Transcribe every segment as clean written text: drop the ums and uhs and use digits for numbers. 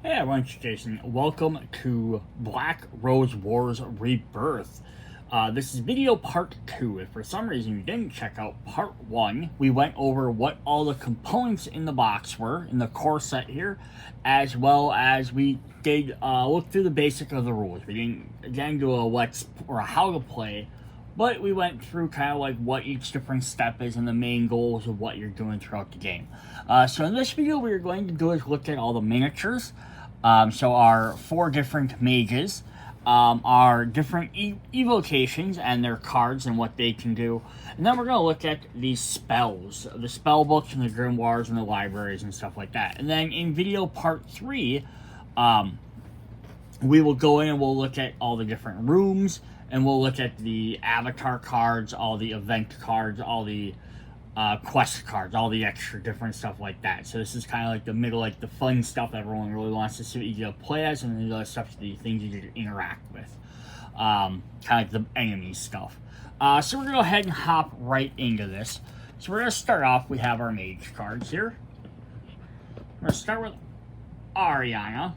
Hey everyone, it's Jason. Welcome to Black Rose Wars Rebirth. This is video part 2. If for some reason you didn't check out part 1, we went over what all the components in the box were, in the core set here, as well as we did look through the basic of the rules. We didn't, again, do a what's or a how to play, but we went through kind of like what each different step is and the main goals of what you're doing throughout the game. So in this video, what we're going to do is look at all the miniatures. So our 4 different mages, our different evocations and their cards and what they can do. And then we're going to look at these spells, the spell books and the grimoires and the libraries and stuff like that. And then in video part 3, we will go in and we'll look at all the different rooms, and we'll look at the avatar cards, all the event cards, all the quest cards, all the extra different stuff like that. So this is kind of like the middle, like the fun stuff that everyone really wants to see what you get to play as, and then the other stuff, the things you get to interact with. Kind of like the enemy stuff. So we're going to go ahead and hop right into this. So we're going to start off, we have our mage cards here. We're going to start with Ariana.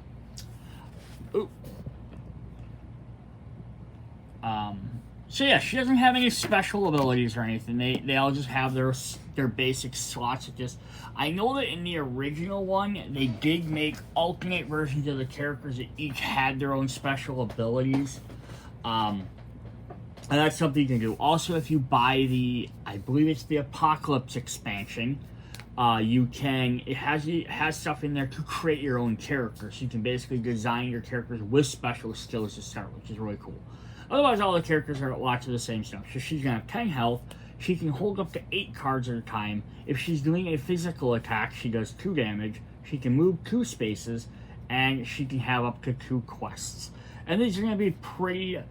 Ooh. So yeah, she doesn't have any special abilities or anything. They all just have their basic slots. I know that in the original one, they did make alternate versions of the characters that each had their own special abilities. And that's something you can do. Also, if you buy I believe it's the Apocalypse expansion, it has stuff in there to create your own character. So you can basically design your characters with special skills to start, which is really cool. Otherwise, all the characters are lots of the same stuff. So she's going to have 10 health. She can hold up to 8 cards at a time. If she's doing a physical attack, she does 2 damage. She can move 2 spaces. And she can have up to 2 quests. And these are going to be pretty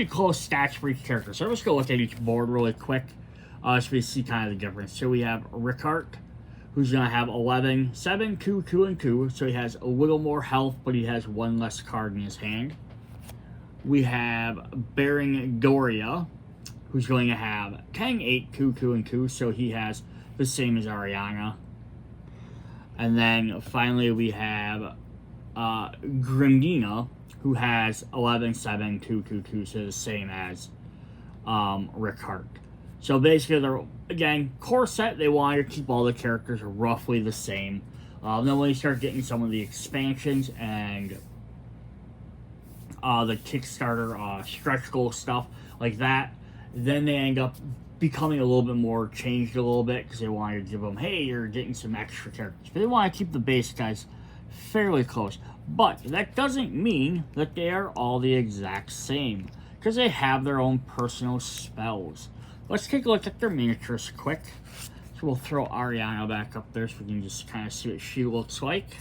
close stats for each character. So let's go look at each board really quick. So we see kind of the difference. So we have Rickard, who's going to have 11, 7, 2, 2, and 2. So he has a little more health, but he has 1 less card in his hand. We have Baron Doria, who's going to have 10, 8, 2, 2, and 2, so he has the same as Ariana. And then finally we have Grimdina, who has 11, 7, 2, 2, 2, so the same as Rickard. So basically, they're, again, core set, they want to keep all the characters roughly the same. Then when you start getting some of the expansions and the Kickstarter stretch goal stuff like that, then they end up becoming a little bit more changed a little bit because they want to give them, hey, you're getting some extra characters. But they want to keep the base guys fairly close. But that doesn't mean that they are all the exact same because they have their own personal spells. Let's take a look at their miniatures quick. So we'll throw Ariana back up there so we can just kind of see what she looks like.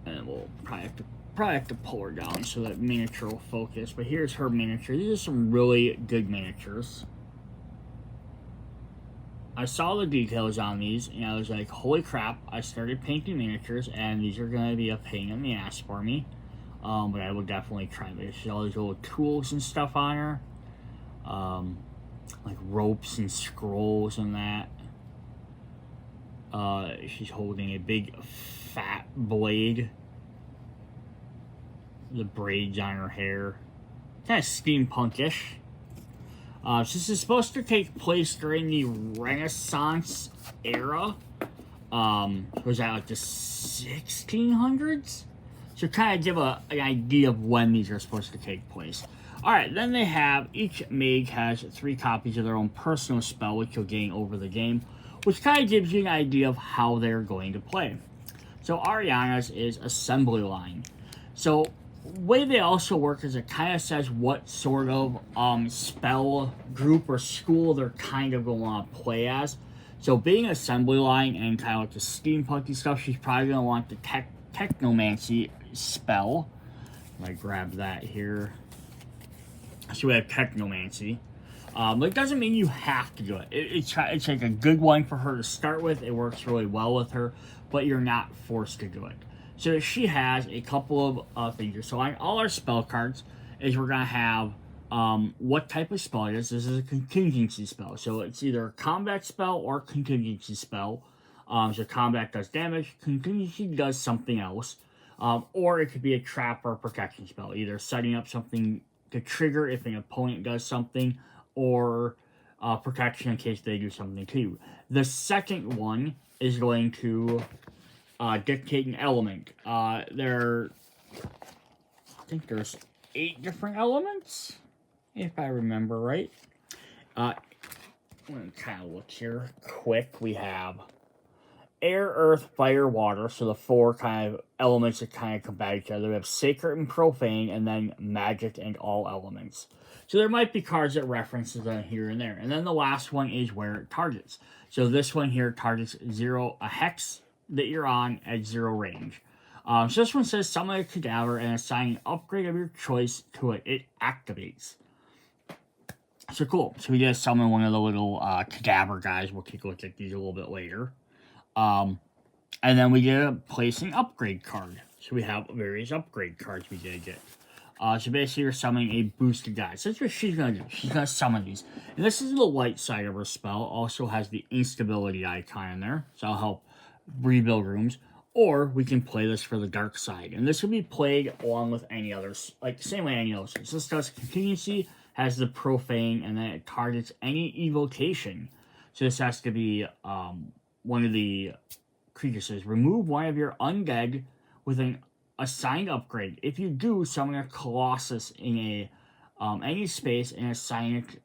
And we'll probably have to pull her down so that miniature will focus. But here's her miniature. These are some really good miniatures. I saw the details on these and I was like, holy crap, I started painting miniatures and these are going to be a pain in the ass for me. But I will definitely try this. There's all these little tools and stuff on her. Like ropes and scrolls and that. She's holding a big fat blade. The braids on her hair. Kind of steampunkish. So this is supposed to take place during the Renaissance era. Was that like the 1600s? So kind of give an idea of when these are supposed to take place. Alright, then they have, each mage has 3 copies of their own personal spell, which you'll gain over the game, which kind of gives you an idea of how they're going to play. So Ariana's is Assembly Line. So the way they also work is it kind of says what sort of spell group or school they're kind of going to want to play as. So being Assembly Line and kind of like the steampunky stuff, she's probably going to want the Technomancy spell. I grab that here. So we have Technomancy. It doesn't mean you have to do it. It's like a good one for her to start with. It works really well with her, but you're not forced to do it. So she has a couple of things. So on all our spell cards is we're going to have what type of spell it is. This is a contingency spell. So it's either a combat spell or a contingency spell. So combat does damage, contingency does something else, or it could be a trap or a protection spell, either setting up something to trigger if an opponent does something, or protection in case they do something too. The second one is going to dictate an element. I think there's 8 different elements, if I remember right. I'm going to kind of look here quick. We have air, earth, fire, water. So the 4 kind of elements that kind of combat each other. We have sacred and profane, and then magic and all elements. So there might be cards that references them here and there. And then the last one is where it targets. So this one here targets a hex that you're on at 0 range. So this one says summon a cadaver and assign an upgrade of your choice to it. It activates. So cool. So we just summon one of the little cadaver guys. We'll take a look at these a little bit later. And then we get a place an upgrade card. So we have various upgrade cards we get. So basically you're summoning a boosted guy. So that's what she's going to do. She's going to summon these. And this is the light side of her spell. Also has the instability icon in there. So I'll help rebuild rooms. Or we can play this for the dark side. And this will be played along with any others. Like the same way any others. So this does contingency, has the profane, and then it targets any evocation. So this has to be one of the creatures says, remove one of your undead with an assigned upgrade. If you do, summon a Colossus in a any space and assign it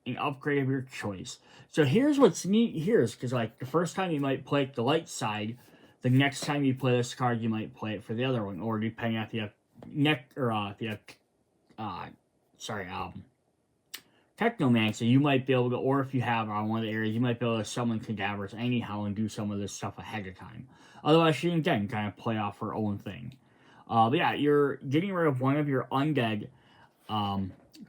an upgrade of your choice. So here's what's neat here is because like the first time you might play the light side, the next time you play this card you might play it for the other one, or depending on if you have Technomancer, you might be able to, or if you have on one of the areas, you might be able to summon cadavers anyhow and do some of this stuff ahead of time. Otherwise, you can again kind of play off her own thing. But yeah, you're getting rid of one of your undead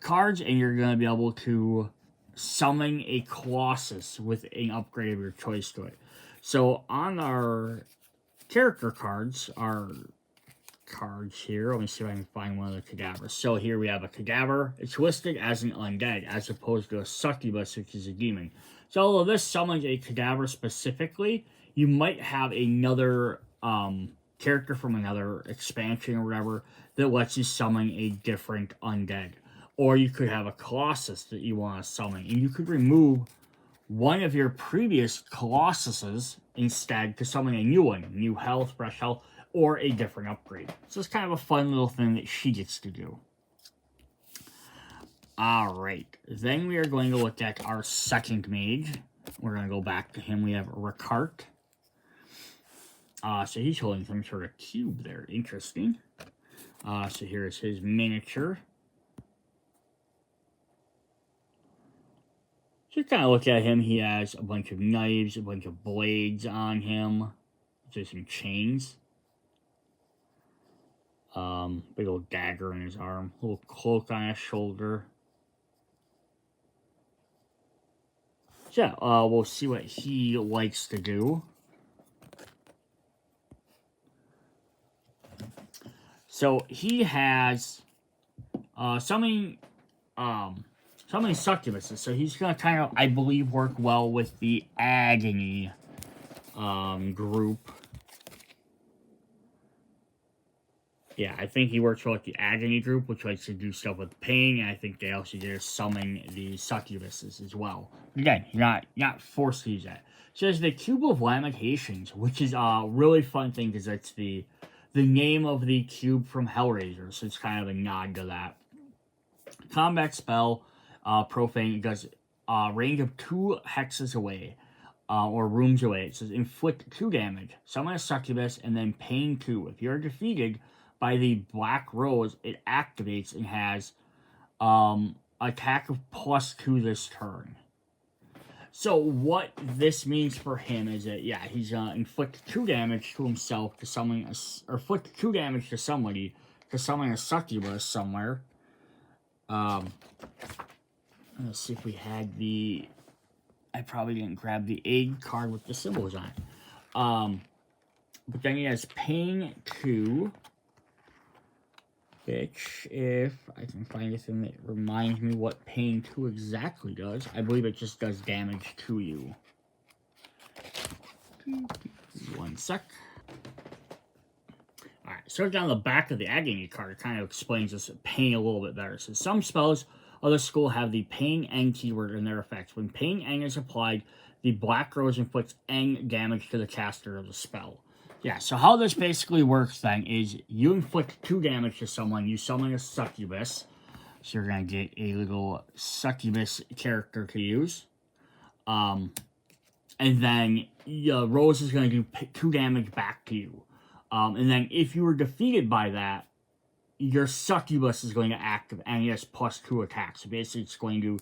cards, and you're going to be able to summon a Colossus with an upgrade of your choice to it. So on our character cards, here. Let me see if I can find one of the cadavers. So here we have a cadaver. It's listed as an undead, as opposed to a succubus, which is a demon. So although this summons a cadaver specifically, you might have another character from another expansion or whatever that lets you summon a different undead. Or you could have a Colossus that you want to summon, and you could remove one of your previous Colossuses instead to summon a new one. New health, fresh health, or a different upgrade. So it's kind of a fun little thing that she gets to do. Alright, then we are going to look at our second mage. We're going to go back to him. We have Ricart. So he's holding some sort of cube there. Interesting. So here's his miniature. So kind of look at him. He has a bunch of knives, a bunch of blades on him. Just some chains. Big old dagger in his arm. Little cloak on his shoulder. So yeah, we'll see what he likes to do. So he has summoning succubuses. So he's gonna kind of, I believe, work well with the agony group. Yeah, I think he works well with the agony group, which likes to do stuff with pain, and I think they also get to summon the succubuses as well. Again, you're not forced to use that. So there's the Cube of Lamentations, which is a really fun thing because it's the name of the cube from Hellraiser, so it's kind of a nod to that. Combat spell, profane, it does range of 2 hexes away, or rooms away. It says inflict 2 damage, summon a succubus, and then pain 2. If you're defeated by the black rose, it activates and has attack of +2 this turn. So what this means for him is that, yeah, he's inflict 2 damage to himself to summon or inflict 2 damage to somebody to summon a succubus somewhere. Let's see if we had the. I probably didn't grab the egg card with the symbols on it. But then he has pain 2. Which, if I can find a thing that reminds me what pain 2 exactly does, I believe it just does damage to you. One sec. Alright, so down the back of the Agony card, it kind of explains this pain a little bit better. So some spells of the school have the Pain N keyword in their effects. When Pain N is applied, the Black Rose inflicts N damage to the caster of the spell. Yeah, so how this basically works then is you inflict 2 damage to someone, you summon a succubus. So you're going to get a little succubus character to use. And then Rose is going to do 2 damage back to you. And then if you were defeated by that, your succubus is going to activate, and he has +2 attacks. So basically it's going to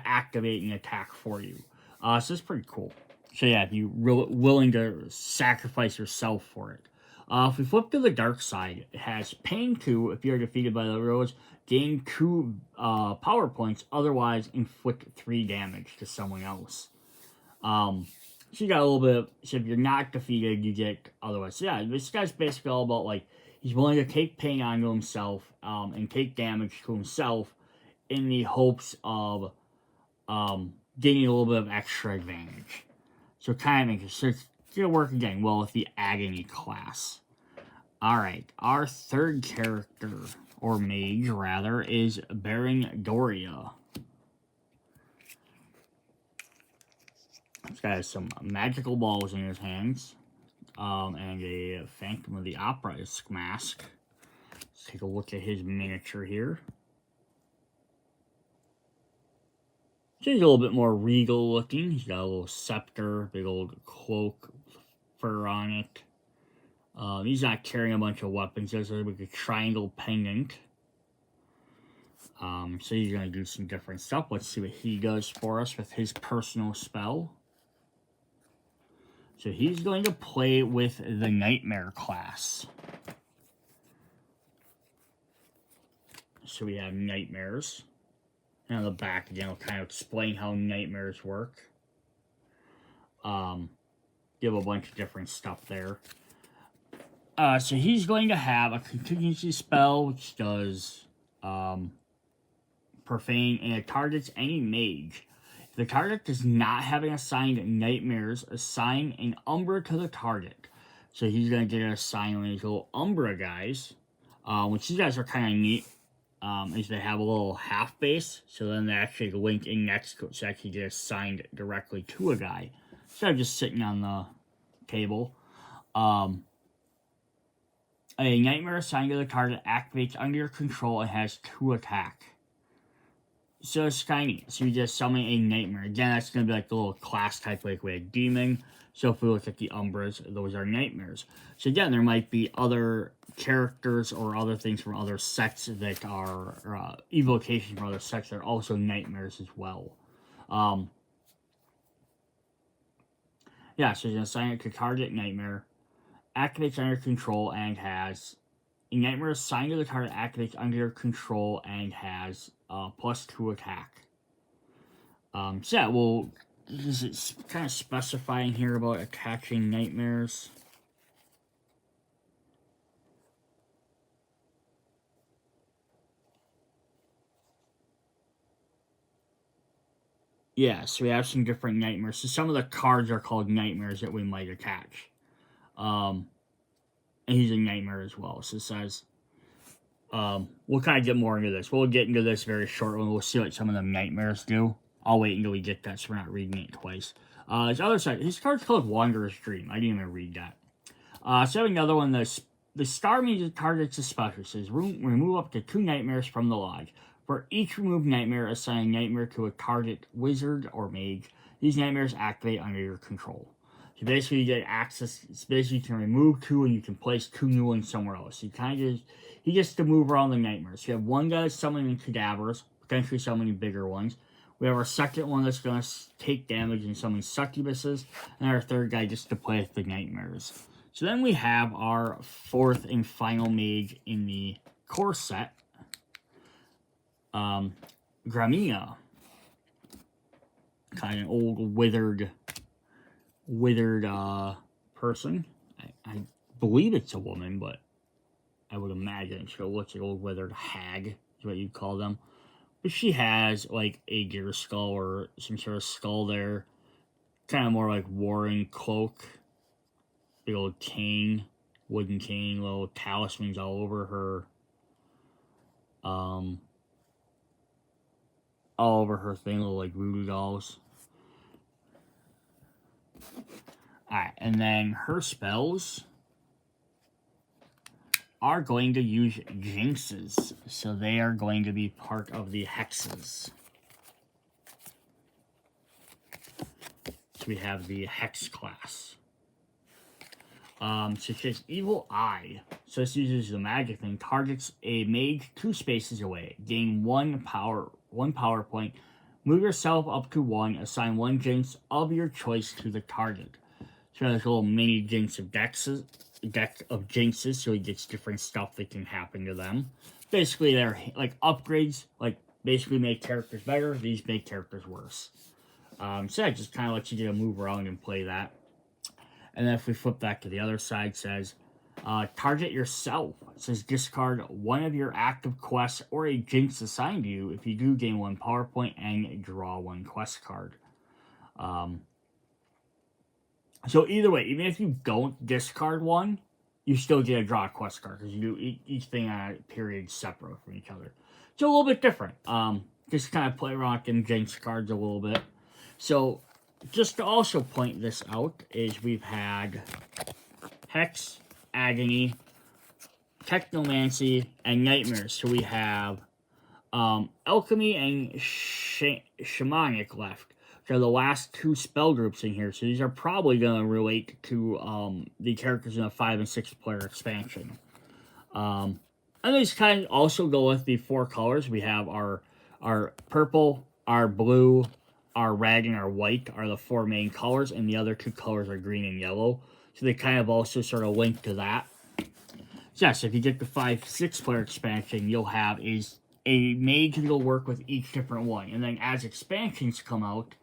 activate an attack for you. So it's pretty cool. So yeah, if you're willing to sacrifice yourself for it. If we flip to the dark side, it has Pain 2 if you're defeated by the Rose. Gain 2 power points, otherwise inflict 3 damage to someone else. So you got a little bit of, so if you're not defeated, you get otherwise. So yeah, this guy's basically all about, like, he's willing to take pain onto himself, and take damage to himself in the hopes of, getting a little bit of extra advantage. So kind of interesting. So it's gonna work again well with the Agony class. Alright, our third character, or mage rather, is Baron Doria. This guy has some magical balls in his hands, and a Phantom of the Opera-esque mask. Let's take a look at his miniature here. So he's a little bit more regal looking. He's got a little scepter, big old cloak, fur on it. He's not carrying a bunch of weapons. There's like a triangle pendant. So he's going to do some different stuff. Let's see what he does for us with his personal spell. So he's going to play with the Nightmare class. So we have Nightmares. And on the back, again, I'll kind of explain how Nightmares work. Give a bunch of different stuff there. So he's going to have a contingency spell, which does Profane, and it targets any mage. If the target does not have an assigned Nightmares, assign an Umbra to the target. So he's going to get assigned these little Umbra guys, which these guys are kind of neat. Is they have a little half base, so then they actually link in next to it, so actually get assigned directly to a guy, instead of just sitting on the table. A Nightmare assigned to the target activates under your control and has 2 attack. So it's kind of neat. So you just summon a Nightmare. Again, that's going to be like the little class type, like with a demon. So if we look at the Umbras, those are Nightmares. So again, there might be other characters or other things from other sects that are evocations from other sects that are also Nightmares as well. Yeah, so you're going to assign it to target Nightmare. Activates under control and has a Nightmare assigned to the target activates under your control and has +2 attack. So yeah, well, this is kind of specifying here about attaching Nightmares. Yeah, so we have some different Nightmares. So some of the cards are called Nightmares that we might attach. And he's a Nightmare as well. So it says, we'll kind of get more into this. We'll get into this very shortly. We'll see what some of the Nightmares do. I'll wait until we get that so we're not reading it twice. His other side, his card's called Wanderer's Dream. I didn't even read that. So I have another one. The star means targets a special. It says, remove up to 2 Nightmares from the lodge. For each removed Nightmare, assign a Nightmare to a target wizard or mage. These Nightmares activate under your control. So basically, you get access. It's basically you can remove 2 and you can place 2 new ones somewhere else. So he gets to move around the Nightmares. So you have one guy summoning cadavers, potentially summoning bigger ones. We have our second one that's going to take damage and summon succubuses. And our third guy just to play with the Nightmares. So then we have our 4th and final mage in the core set. Gramina. Kind of an old withered person. I believe it's a woman, but I would imagine she looks like an old withered hag is what you'd call them. But she has like a deer skull or some sort of skull there. Kind of more like warring cloak. big old cane, wooden cane, little talismans all over her. All over her thing, little like voodoo dolls. Alright, and then her spells are going to use jinxes. So they are going to be part of the hexes. So we have the hex class. So it says Evil Eye. So this uses the magic thing. Targets a mage 2 spaces away. Gain one power point. Move yourself up to 1. Assign 1 jinx of your choice to the target. So there's a little mini jinx of deck of jinxes, so he gets different stuff that can happen to them. Basically, they're like upgrades, like basically make characters better. These make characters worse. So that just kind of lets you get a move around and play that. And then if we flip back to the other side, it says target yourself. It says discard one of your active quests or a jinx assigned to you. If you do, gain 1 power point and draw 1 quest card. So either way, even if you don't discard one, you still get to draw a quest card because you do each thing on a period separate from each other. So a little bit different. Just kind of play around with jinx cards a little bit. So just to also point this out is we've had Hex, Agony, Technomancy, and Nightmares. So we have Alchemy and Shamanic left. They're the last 2 spell groups in here, so these are probably going to relate to the characters in the 5 and 6 player expansion. And these kind of also go with the 4 colors. We have our purple, our blue, our red, and our white are the 4 main colors, and the other 2 colors are green and yellow. So they kind of also sort of link to that. So yes, if you get the 5-6 player expansion, you'll have a mage that'll work with each different one. And then as expansions come out,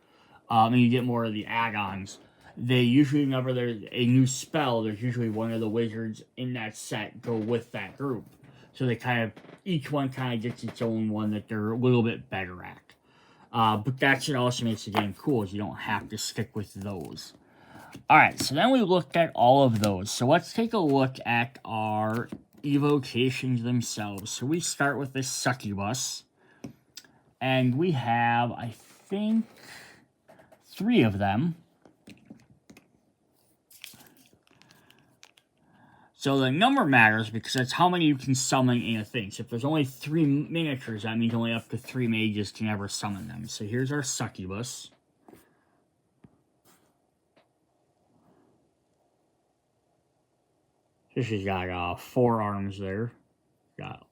and you get more of the add-ons, they usually, whenever there's a new spell, there's usually one of the wizards in that set go with that group. So they kind of, each one kind of gets its own one that they're a little bit better at. But that shit also makes the game cool, is you don't have to stick with those. Alright, so then we looked at all of those. So let's take a look at our evocations themselves. So we start with this succubus. And we have, I think, 3 of them. So the number matters because that's how many you can summon in a thing. So if there's only 3 miniatures, that means only up to 3 mages can ever summon them. So here's our succubus. So she's got 4 arms there. Got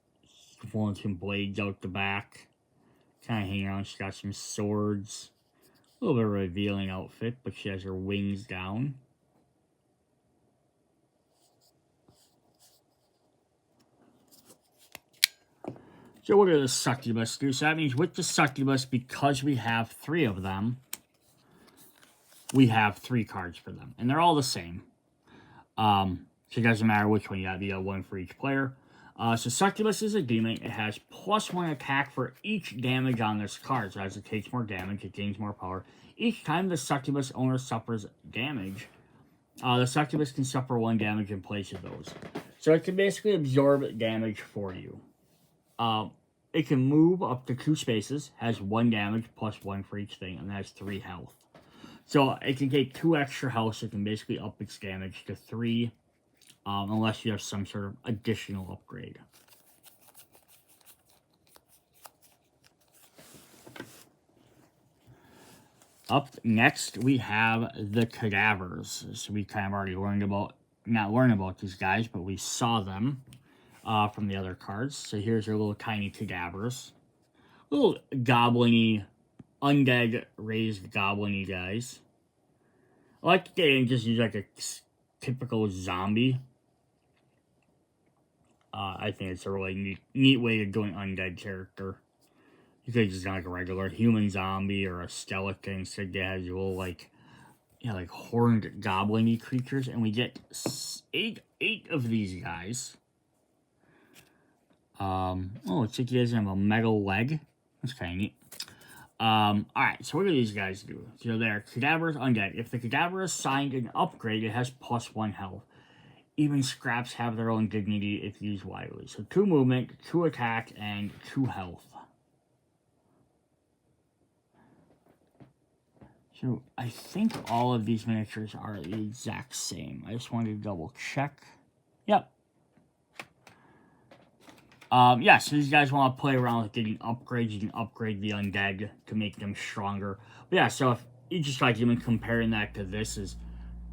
some blades out the back. Kind of hanging around. She's got some swords. A little bit of a revealing outfit, but she has her wings down. So what does the succubus do? So that means with the succubus, because we have 3 of them, we have 3 cards for them. And they're all the same. So it doesn't matter which one you have. You have 1 for each player. So succubus is a demon. It has +1 attack for each damage on this card. So as it takes more damage, it gains more power. Each time the succubus owner suffers damage, the succubus can suffer 1 damage in place of those. So it can basically absorb damage for you. It can move up to 2 spaces, has 1 damage +1 for each thing, and has 3 health. So it can take 2 extra health, so it can basically up its damage to 3, unless you have some sort of additional upgrade. Up next, we have the cadavers. So we kind of already learned about, not learned about these guys, but we saw them from the other cards. So here's your little tiny cadavers. Little goblin-y, undead raised goblin-y guys. I like to get in and just use like a typical zombie. I think it's a really neat way to do an undead character. You could just do like a regular human zombie or a skeleton. Instead, it has little like, like horned goblin-y creatures, and we get eight of these guys. Oh, it's like he doesn't have a metal leg. That's kind of neat. Alright, so what do these guys do? So they're Cadaver's Undead. If the Cadaver is assigned an upgrade, it has +1 health. Even scraps have their own dignity if used widely. So 2 movement, 2 attack, and 2 health. So I think all of these miniatures are the exact same. I just wanted to double check. Yep. Yeah, so these guys want to play around with getting upgrades. You can upgrade the undead to make them stronger. But yeah, so if you just like even comparing that to this is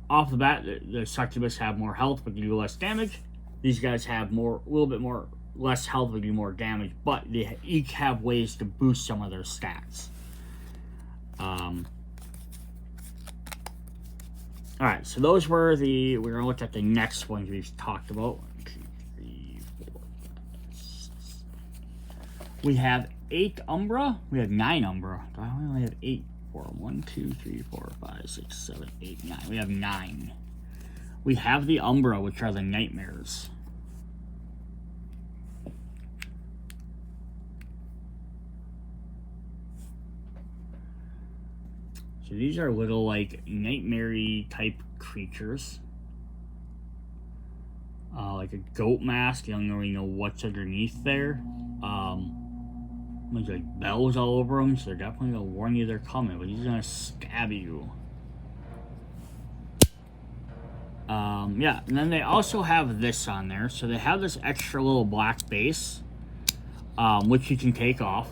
off the bat, the succubus have more health but do less damage. These guys have a little bit less health but do more damage, but they each have ways to boost some of their stats. Alright, so those were we're going to look at the next ones we've talked about. 1, 2, 3, 4, 5, 6. We have 8 Umbra. We have 9 Umbra. Do I only have 8? 1, 2, 3, 4, 5, 6, 7, 8, 9. We have 9. We have the Umbra, which are the nightmares. So these are little, like, nightmare-y type creatures. Like a goat mask. You don't really know what's underneath there. There's, like, bells all over them, so they're definitely going to warn you they're coming, but he's going to stab you. Yeah, and then they also have this on there. So they have this extra little black base, which you can take off.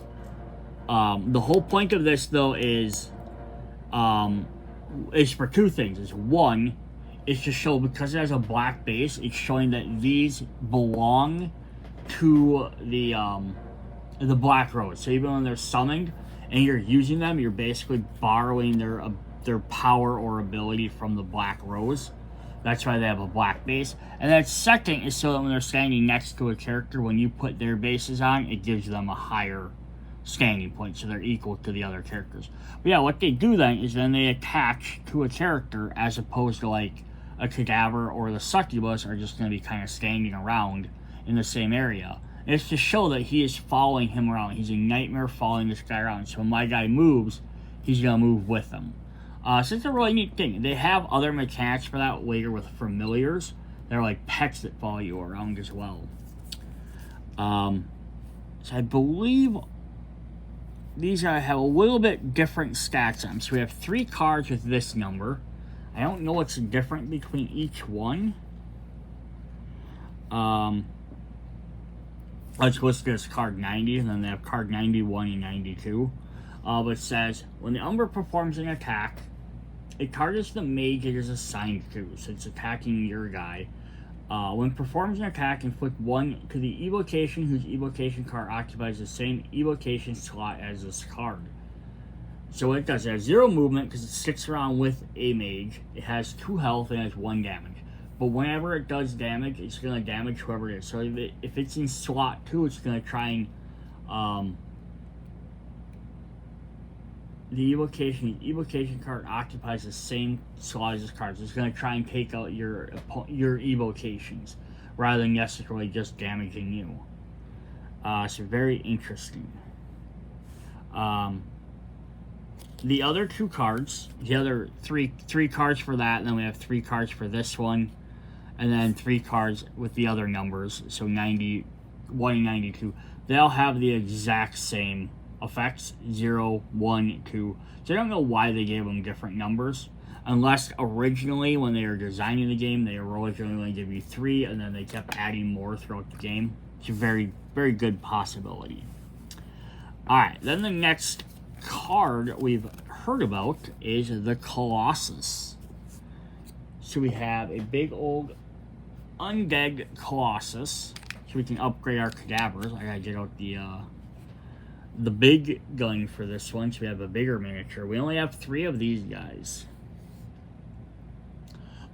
The whole point of this, though, is for 2 things. Is one, is to show, because it has a black base, it's showing that these belong to the Black Rose. So even when they're summoned and you're using them, you're basically borrowing their power or ability from the Black Rose. That's why they have a black base. And then second is so that when they're standing next to a character, when you put their bases on, it gives them a higher standing point, so they're equal to the other characters. But yeah, what they do then is then they attach to a character, as opposed to like a Cadaver or the Succubus are just going to be kind of standing around in the same area. And it's to show that he is following him around. He's a nightmare following this guy around. So when my guy moves, he's going to move with him. So it's a really neat thing. They have other mechanics for that later with familiars. They're like pets that follow you around as well. So I believe these have a little bit different stats on them. So we have 3 cards with this number. I don't know what's different between each one. Let's list this card 90, and then they have card 91 and 92. But it says, when the Umbra performs an attack, it targets the mage it is assigned to, so it's attacking your guy. When performs an attack, inflict 1 to the evocation whose evocation card occupies the same evocation slot as this card. So what it does, it has 0 movement because it sticks around with a mage. It has 2 health and it has 1 damage. But whenever it does damage, it's going to damage whoever it is. So if it's in slot 2, it's going to try and the evocation card occupies the same slot as this card. So it's going to try and take out your evocations rather than necessarily just damaging you. So very interesting. The other 2 cards, the other three cards for that, and then we have 3 cards for this one, and then 3 cards with the other numbers, so 91 and 92. They all have the exact same effects, 0, 1, 2. So I don't know why they gave them different numbers, unless originally when they were designing the game, they were originally going to give you 3, and then they kept adding more throughout the game. It's a very, very good possibility. Alright, then the next card we've heard about is the Colossus. So we have a big old undead Colossus, so we can upgrade our cadavers. I gotta get out the big gun for this one, so we have a bigger miniature. We only have 3 of these guys.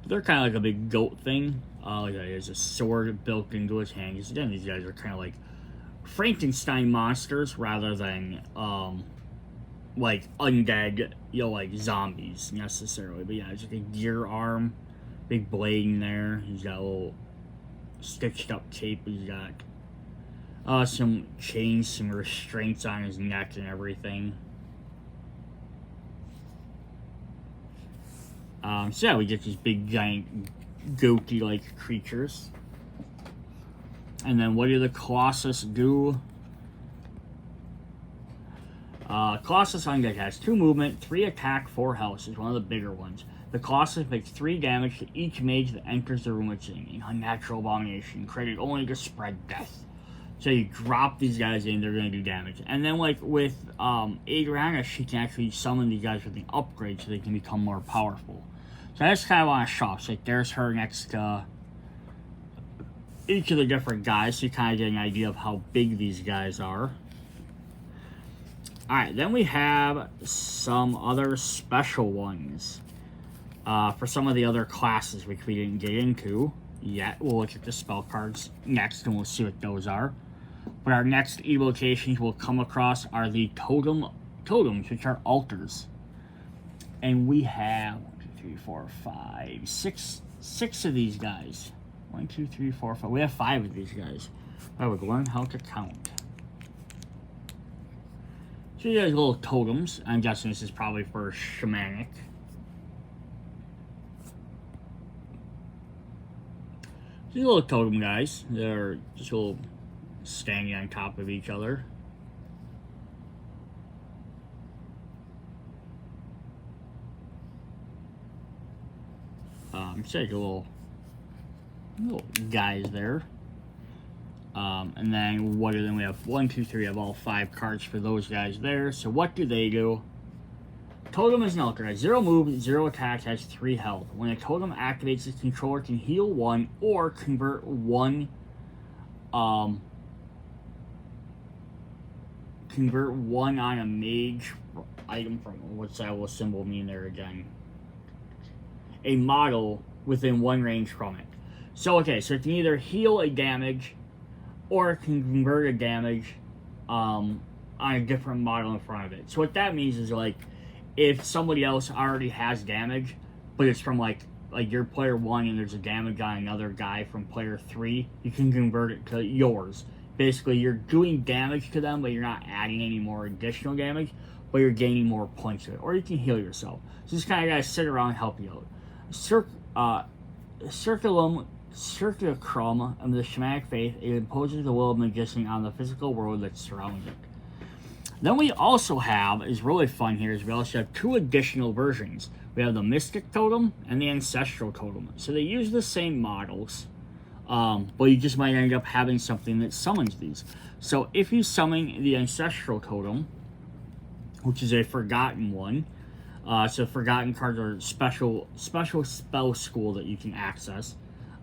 But they're kind of like a big goat thing. There's a sword built into his hand. Because again, these guys are kind of like Frankenstein monsters rather than like undead, like zombies necessarily. But yeah, it's like a gear arm, big blade in there. He's got a little stitched up cape. He's got some chains, some restraints on his neck and everything. So yeah, we get these big, giant, goatee-like creatures. And then what do the Colossus do? Colossus on deck has 2 movement, 3 attack, 4 health. It's one of the bigger ones. The Colossus makes 3 damage to each mage that enters the room it's in. An unnatural abomination, created only to spread death. So you drop these guys in, they're going to do damage. And then like with Adriana, she can actually summon these guys with an upgrade so they can become more powerful. So that's kind of on a shop. So like there's her next to each of the different guys, so you kind of get an idea of how big these guys are. Alright, then we have some other special ones. For some of the other classes, which we didn't get into yet. We'll look at the spell cards next, and we'll see what those are. But our next evocations we'll come across are the totems, which are altars. And we have 1, 2, 3, 4, 5, 6 of these guys. 1, 2, 3, 4, 5. We have 5 of these guys. I would learn how to count. So you guys little totems. I'm guessing this is probably for shamanic. These little totem guys. They're just little standing on top of each other. So like little guys there. And then then we have 1, 2, 3. We have all 5 cards for those guys there. So what do they do? Totem is an altar. Has 0 move, 0 attack, has 3 health. When a totem activates, its controller can heal 1 or convert 1 on a mage item from what's that little symbol mean there again? A model within 1 range from it. So okay, so it can either heal a damage or it can convert a damage on a different model in front of it. So what that means is like if somebody else already has damage, but it's from like you're player 1 and there's a damage on another guy from player 3, you can convert it to yours. Basically, you're doing damage to them, but you're not adding any more additional damage, but you're gaining more points to it. Or you can heal yourself. So just kind of guys sit around and help you out. Circulacrum of the shamanic faith, it imposes the will of magician on the physical world that surrounds it. Then we also have, is really fun here, is we also have 2 additional versions. We have the Mystic Totem and the Ancestral Totem. So they use the same models, but you just might end up having something that summons these. So if you summon the Ancestral Totem, which is a forgotten one, so forgotten cards are special spell school that you can access.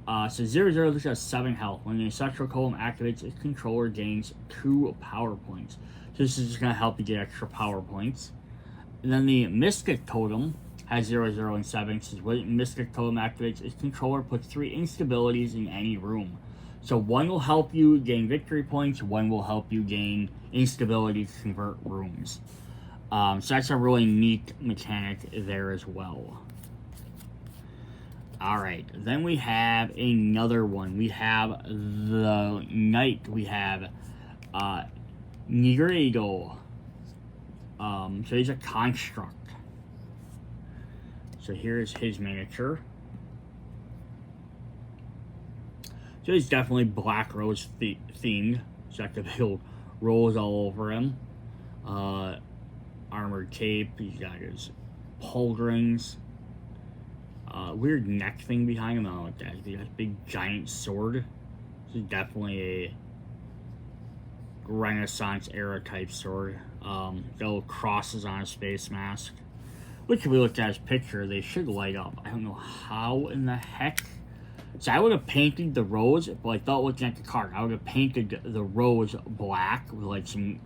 So 0/0 this has 7 health. When the Ancestral Totem activates, its controller gains 2 power points. So this is just going to help you get extra power points. And then the Mystic Totem has 0/0 and 7. So when Mystic Totem activates, its controller puts 3 instabilities in any room. So 1 will help you gain victory points, 1 will help you gain instability to convert rooms. So that's a really neat mechanic there as well. Alright, then we have another one. We have the Knight. We have Nigredo. So he's a construct. So here's his miniature. So he's definitely Black Rose themed. He's got the big rose all over him. Armored cape. He's got his pauldrons. Weird neck thing behind him. I don't know what that is. He got a big giant sword. This is definitely a Renaissance era type sword. Got little crosses on his face mask. Which, if we looked at his picture, they should light up. I don't know how in the heck. So I would have painted the rose, but I thought looking at the card, I would have painted the rose black with like some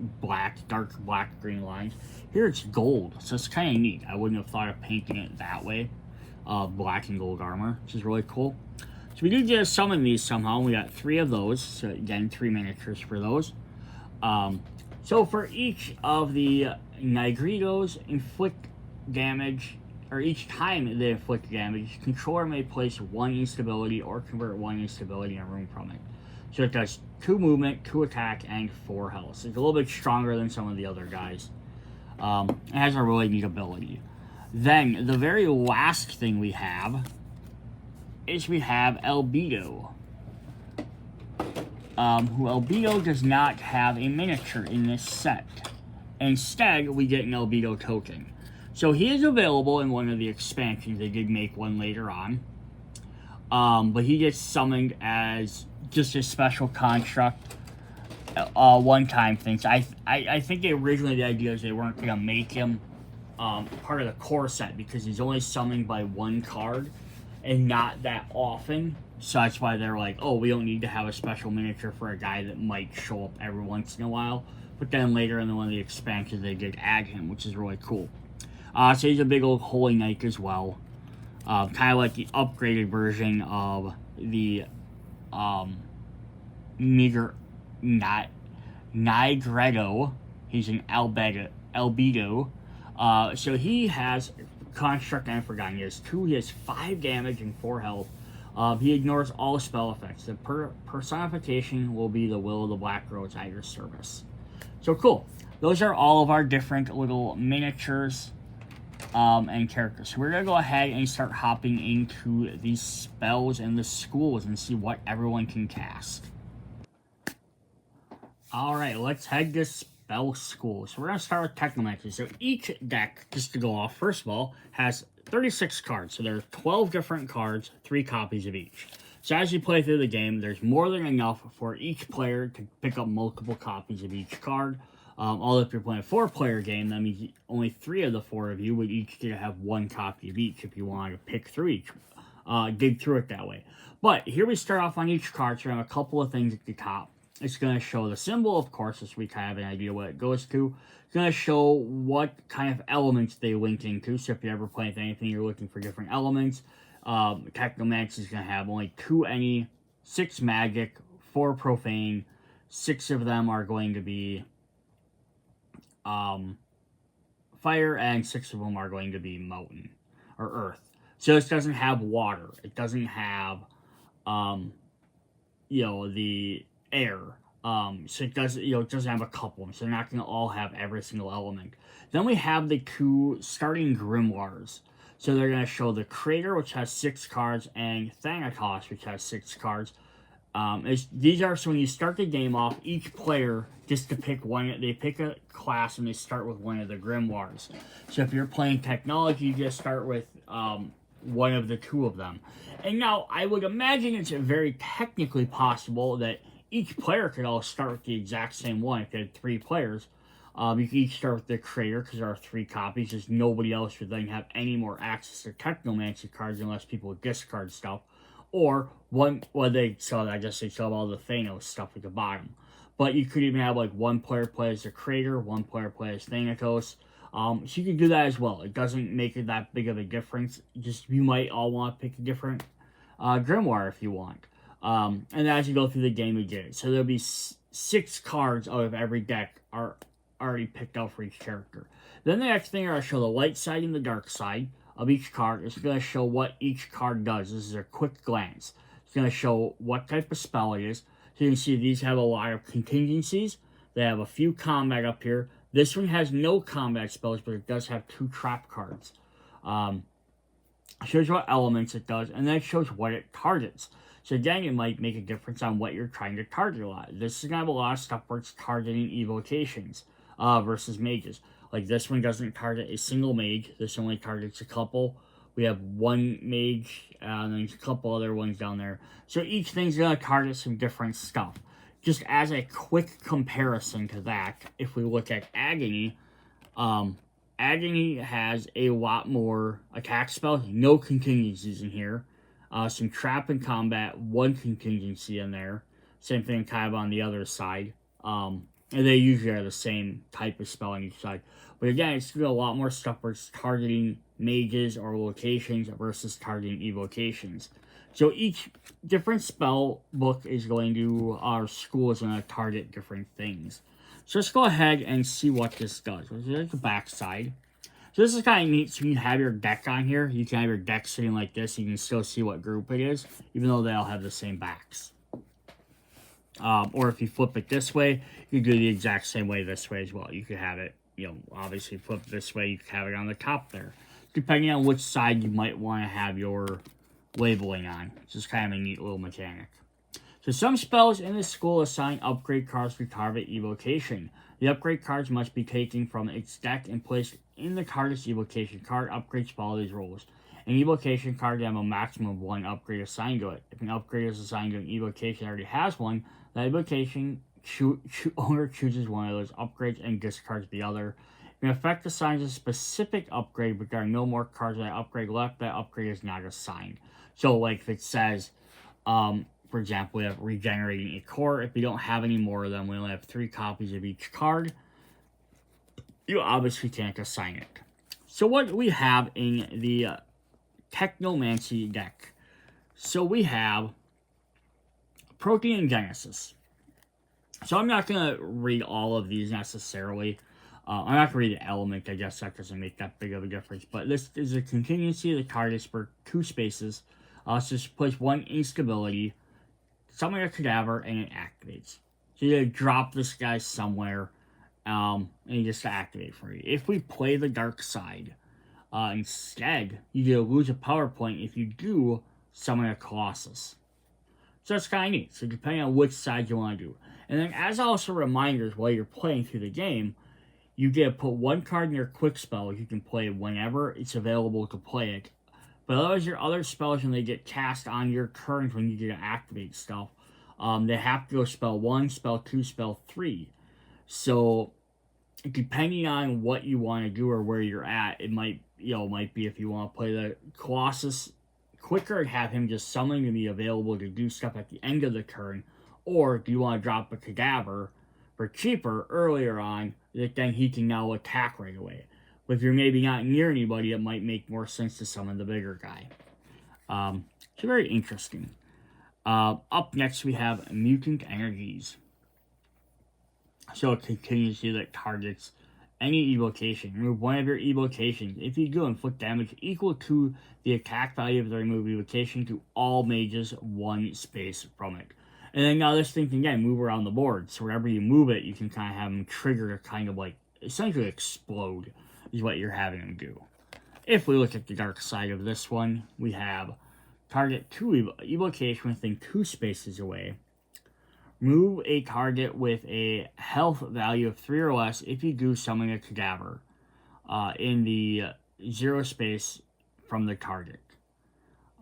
dark black green lines. Here it's gold, so it's kind of neat. I wouldn't have thought of painting it that way. Black and gold armor, which is really cool. So we did just summon these somehow. We got 3 of those. So again, 3 miniatures for those. So for each of the Nigredos inflict damage, or each time they inflict damage, controller may place 1 instability or convert 1 instability in a room from it. So it does 2 movement, 2 attack, and 4 health. So it's a little bit stronger than some of the other guys. It has a really neat ability. Then, the very last thing we have is we have Albedo. Who Albedo does not have a miniature in this set. Instead, we get an Albedo token. So he is available in one of the expansions. They did make one later on. But he gets summoned as just a special construct, one-time things. I think originally the idea is they weren't going to make him part of the core set because he's only summoned by one card and not that often. So that's why they're like, oh, we don't need to have a special miniature for a guy that might show up every once in a while. But then later in one of the expansions, they did add him, which is really cool. So he's a big old Holy Knight as well. Kind of like the upgraded version of the Nigredo. He's an Albedo. So he has Construct and Forgotten. He has 2, he has 5 damage and 4 health. He ignores all spell effects. The personification will be the Will of the Black Rose at your service. So cool. Those are all of our different little miniatures and characters. So we're going to go ahead and start hopping into these spells and the schools and see what everyone can cast. Alright, let's head to spell school. So we're going to start with Technomancy. So each deck, just to go off, first of all, has 36 cards. So there are 12 different cards, 3 copies of each. So as you play through the game, there's more than enough for each player to pick up multiple copies of each card. Although if you're playing a 4-player game, that means only 3 of the 4 of you would each get to have 1 copy of each if you wanted to pick through each, dig through it that way. But here we start off on each card, so we have a couple of things at the top. It's going to show the symbol, of course, so we kind of have an idea what it goes to. It's going to show what kind of elements they link into, so if you ever play anything, you're looking for different elements. Technomancy is going to have only 2 any, 6 magic, 4 profane, 6 of them are going to be fire, and 6 of them are going to be mountain or earth. So this doesn't have water. It doesn't have, the air. So it doesn't, it doesn't have a couple. So they're not going to all have every single element. Then we have the 2 starting grimoires. So they're going to show the Creator, which has 6 cards, and Thanatos, which has 6 cards. These are, so when you start the game off, each player gets to pick one. They pick a class and they start with one of the grimoires. So if you're playing technology, you just start with one of the 2 of them. And now, I would imagine it's very technically possible that each player could all start with the exact same one. If you had 3 players, you could each start with the Creator because there are 3 copies. Just nobody else would then have any more access to Technomancy cards unless people discard stuff. Or one, well, I guess they sell all the Thanos stuff at the bottom. But you could even have like one player play as the Creator, one player play as Thanatos. So you can do that as well. It doesn't make it that big of a difference. Just you might all want to pick a different grimoire if you want. And as you go through the game, you get it. So there'll be 6 cards out of every deck are already picked out for each character. Then the next thing are show the light side and the dark side of each card. It's going to show what each card does. This is a quick glance. It's going to show what type of spell it is. So you can see these have a lot of contingencies. They have a few combat up here. This one has no combat spells, but it does have 2 trap cards. It shows what elements it does, and then it shows what it targets. So again, it might make a difference on what you're trying to target a lot. This is going to have a lot of stuff where it's targeting evocations versus mages. Like this one doesn't target a single mage. This only targets a couple. We have 1 mage, and then a couple other ones down there. So each thing's going to target some different stuff. Just as a quick comparison to that, if we look at Agony, Agony has a lot more attack spells, no contingencies in here. Some trap and combat, 1 contingency in there. Same thing kind of on the other side. And they usually are the same type of spell on each side. But again, it's going to be a lot more stuff where it's targeting mages or locations versus targeting evocations. So each different spell book is going to, our school is going to target different things. So let's go ahead and see what this does. There's the back side. So this is kind of neat. So you have your deck on here. You can have your deck sitting like this. You can still see what group it is, even though they all have the same backs. Or if you flip it this way, you can do the exact same way this way as well. You could have it, obviously flip this way. You could have it on the top there. depending on which side you might want to have your labeling on. It's just kind of a neat little mechanic. So some spells in this school assign upgrade cards to target evocation. The upgrade cards must be taken from its deck and placed in the target's evocation card. Upgrades follow these rules. An evocation card can have a maximum of 1 upgrade assigned to it. If an upgrade is assigned to an evocation that already has one, that evocation owner chooses one of those upgrades and discards the other. If an effect assigns a specific upgrade, but there are no more cards of that upgrade left, that upgrade is not assigned. So, like if it says, for example, we have regenerating a core. If we don't have any more of them, we only have 3 copies of each card, you obviously can't assign it. So what we have in the Technomancy deck. So we have Protean and Genesis. So I'm not going to read all of these necessarily. I'm not going to read the element. I guess that doesn't make that big of a difference. But this is a contingency. The card is for 2 spaces. So just place 1 instability, summon a cadaver, and it activates. So you drop this guy somewhere, and you just activate for you. If we play the dark side, instead, you lose a power point. If you do, summon a Colossus. So that's kind of neat. So depending on which side you want to do. And then as also reminders while you're playing through the game, you get to put 1 card in your quick spell. You can play it whenever it's available to play it. But otherwise, your other spells, when they get cast on your turn, when you get to activate stuff, they have to go spell 1, spell 2, spell 3. So depending on what you want to do or where you're at, it might be if you want to play the Colossus quicker and have him just summon to be available to do stuff at the end of the turn, or do you want to drop a cadaver for cheaper earlier on that then he can now attack right away. But if you're maybe not near anybody, it might make more sense to summon the bigger guy. So very interesting. Up next we have Mutant Energies. So it continuously that targets any evocation. Remove 1 of your evocations. If you do, inflict damage equal to the attack value of the removed evocation to all mages 1 space from it. And then now this thing can again move around the board. So wherever you move it, you can kind of have them trigger to kind of like essentially explode is what you're having them do. If we look at the dark side of this one, we have target 2 evocation within 2 spaces away. Move a target with a health value of 3 or less. If you do, summon a cadaver in the 0 space from the target.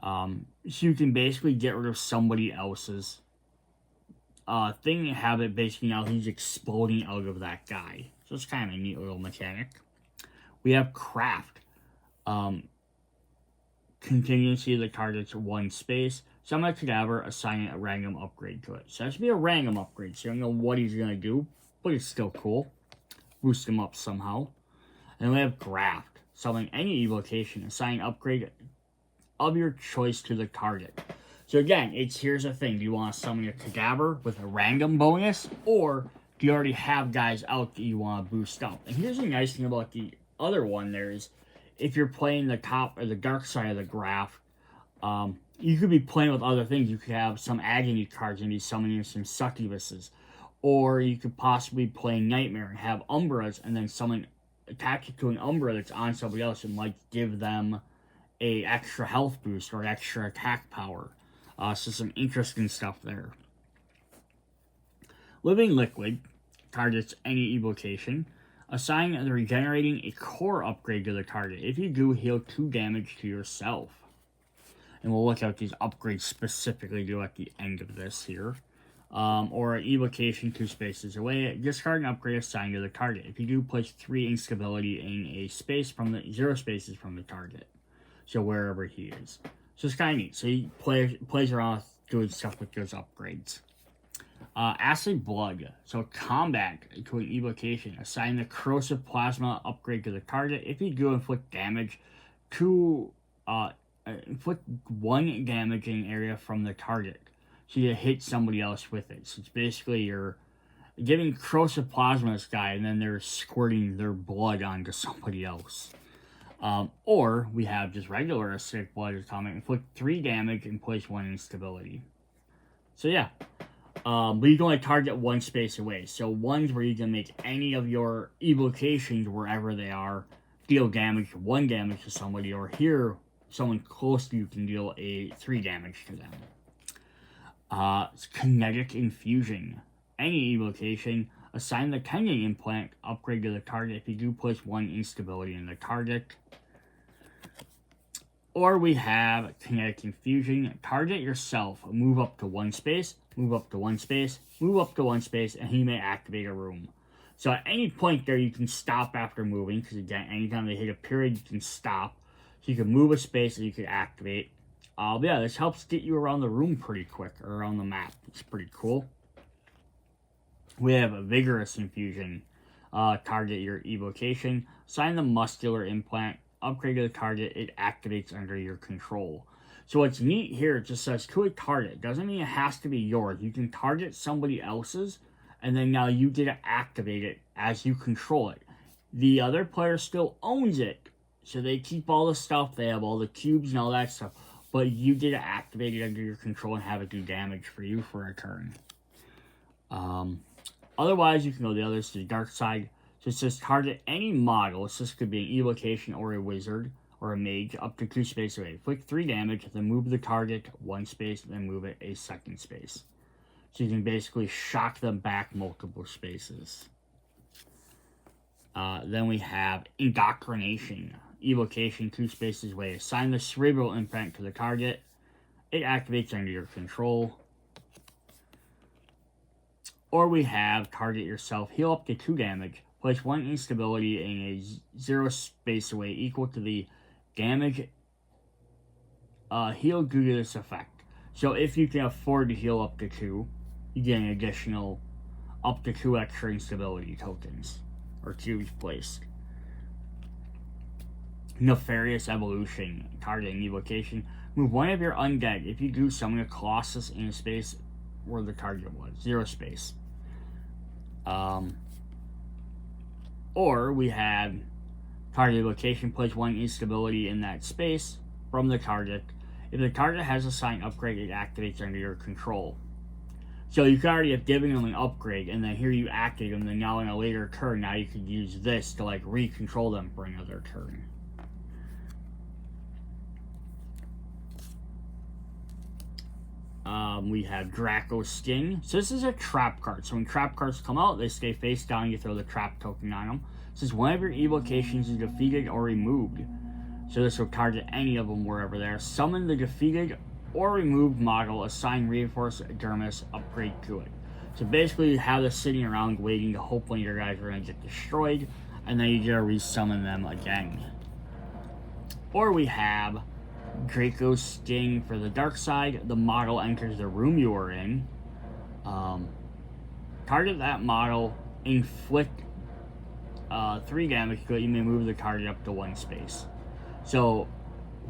So you can basically get rid of somebody else's thing and have it basically now he's exploding out of that guy. So it's kind of a neat little mechanic. We have Craft. Contingency, the target's 1 space. Summon a cadaver, assigning a random upgrade to it. So that should be a random upgrade. So you don't know what he's going to do, but it's still cool. Boost him up somehow. And then we have Graft. Summon any evocation, assign an upgrade of your choice to the target. So again, here's the thing. Do you want to summon a cadaver with a random bonus? Or do you already have guys out that you want to boost up? And here's the nice thing about the other one there is, if you're playing the top or the dark side of the graph, you could be playing with other things. You could have some agony cards and be summoning some succubuses. Or you could possibly play Nightmare and have Umbras and then attach it to an Umbra that's on somebody else and might give them a extra health boost or extra attack power. So some interesting stuff there. Living Liquid targets any evocation. Assign the regenerating a core upgrade to the target. If you do, heal 2 damage to yourself. And we'll look at what these upgrades specifically do at the end of this here. Or an evocation 2 spaces away. Discard an upgrade assigned to the target. If you do, place 3 instability in a space from the 0 spaces from the target. So wherever he is. So it's kind of neat. So he plays around doing stuff with those upgrades. Acid Blood. So combat to an evocation. Assign the corrosive plasma upgrade to the target. If you do, inflict damage to inflict 1 damage in an area from the target. So you hit somebody else with it. So it's basically you're giving corrosive plasma to this guy, and then they're squirting their blood onto somebody else. Or we have just regular acidic blood atomic. Inflict 3 damage and place 1 instability. So yeah. But you can only target 1 space away. So ones where you can make any of your evocations wherever they are deal damage, 1 damage to somebody, or here, someone close to you can deal 3 damage to them. It's Kinetic Infusion. Any evocation, assign the Tendon Implant upgrade to the target if you do place 1 instability in the target. Or we have Kinetic Infusion. Target yourself. Move up to 1 space, move up to 1 space, move up to 1 space, and he may activate a room. So at any point there, you can stop after moving, because again, anytime they hit a period, you can stop. So you can move a space and you can activate. Yeah, this helps get you around the room pretty quick, or around the map. It's pretty cool. We have a Vigorous Infusion. Target your evocation. Assign the Muscular Implant. Upgrade to the target. It activates under your control. So what's neat here, it just says to a target. Doesn't mean it has to be yours. You can target somebody else's, and then now you get to activate it as you control it. The other player still owns it, so they keep all the stuff. They have all the cubes and all that stuff. But you get to activate it under your control and have it do damage for you for a turn. Otherwise, you can go the other to the dark side. So it says target any model. So this could be an evocation or a wizard or a mage up to 2 spaces away. Inflict 3 damage, then move the target 1 space, then move it a 2nd space. So you can basically shock them back multiple spaces. Then we have Indoctrination. Evocation 2 spaces away. Assign the Cerebral Implant to the target. It activates under your control. Or we have target yourself. Heal up to 2 damage. Place 1 instability in a 0 space away equal to the damage healed due to this effect. So if you can afford to heal up to 2, you get an additional up to 2 extra instability tokens or cubes placed. Nefarious Evolution. Target and evocation. Move 1 of your undead. If you do, summon a Colossus in a space where the target was. 0 space. Or we have target evocation. Place 1 instability in that space from the target. If the target has a sign upgrade, it activates under your control. So you could already have given them an upgrade, and then here you activate them, then now in a later turn, now you could use this to like re-control them for another turn. We have Draco Sting. So this is a trap card. So when trap cards come out, they stay face down. You throw the trap token on them. It says one of your evocations is defeated or removed. So this will target any of them wherever they are. Summon the defeated or removed model. Assign Reinforced Dermis upgrade to it. So basically you have this sitting around waiting to hope one of your guys are going to get destroyed. And then you get to resummon them again. Or we have Draco Sting for the dark side. The model enters the room you are in. Target that model. Inflict 3 damage to it. You may move the target up to 1 space. So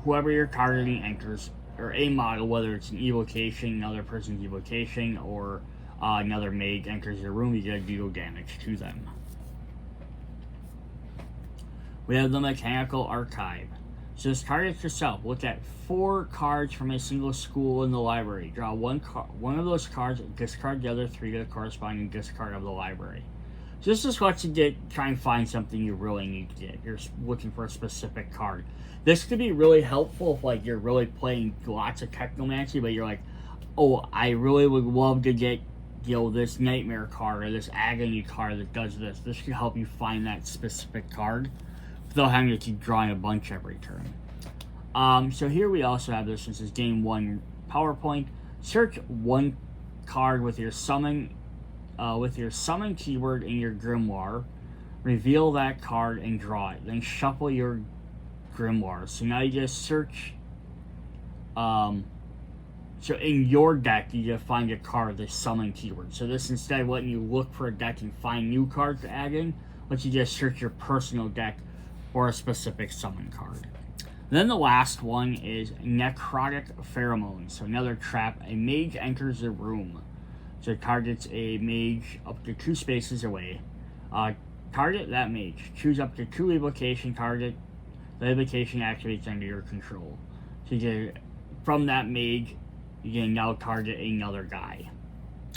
whoever you're targeting enters, or a model, whether it's an evocation, another person's evocation, or another mage enters your room, you get to deal damage to them. We have the Mechanical Archive. So just target yourself. Look at 4 cards from a single school in the library. Draw one of those cards, discard the other 3 to the corresponding discard of the library. So this just lets you try and find something you really need to get. You're looking for a specific card. This could be really helpful if like you're really playing lots of Technomancy, but you're like, oh, I really would love to get, you know, this Nightmare card or this Agony card that does this. This could help you find that specific card without having to keep drawing a bunch every turn. So here we also have this. This is game 1 PowerPoint. Search 1 card with your summon keyword in your grimoire. Reveal that card and draw it. Then shuffle your grimoire. So now you just search. So in your deck, you just find a card with the summon keyword. So this, instead of letting you look for a deck and find new cards to add in, lets you just search your personal deck or a specific summon card. Then the last one is Necrotic Pheromone. So another trap. A mage enters the room. So it targets a mage up to 2 spaces away. Target that mage. Choose up to 2 evocation. Target. The evocation activates under your control. So you get, from that mage, you can now target another guy.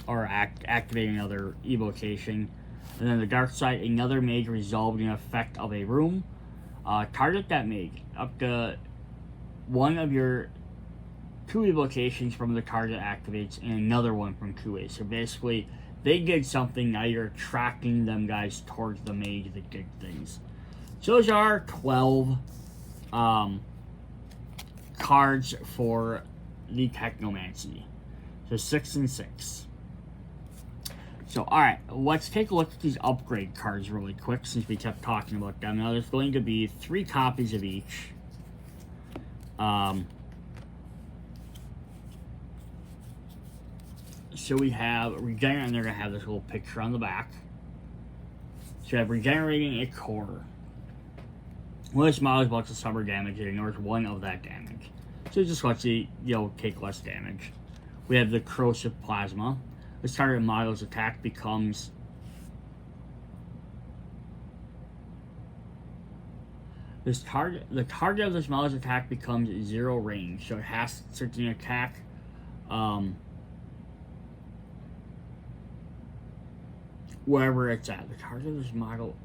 Or activate another evocation. And then the dark side, another mage resolved an effect of a room. Target that mage. Up to one of your 2 evocations from the target activates and another one from 2A. So basically, they did something, now you're attracting them guys towards the mage that did things. So those are 12 cards for the Technomancy. So 6 and 6. So alright, let's take a look at these upgrade cards really quick since we kept talking about them. Now there's going to be 3 copies of each. So we have Regenerate, and they're going to have this little picture on the back. So we have Regenerating a Core. When this model is about to suffer damage, it ignores 1 of that damage. So it just lets you, take less damage. We have the Corrosive Plasma. This target model's attack becomes... the target of this model's attack becomes 0 range. So it has certain attack... wherever it's at. The target of this model...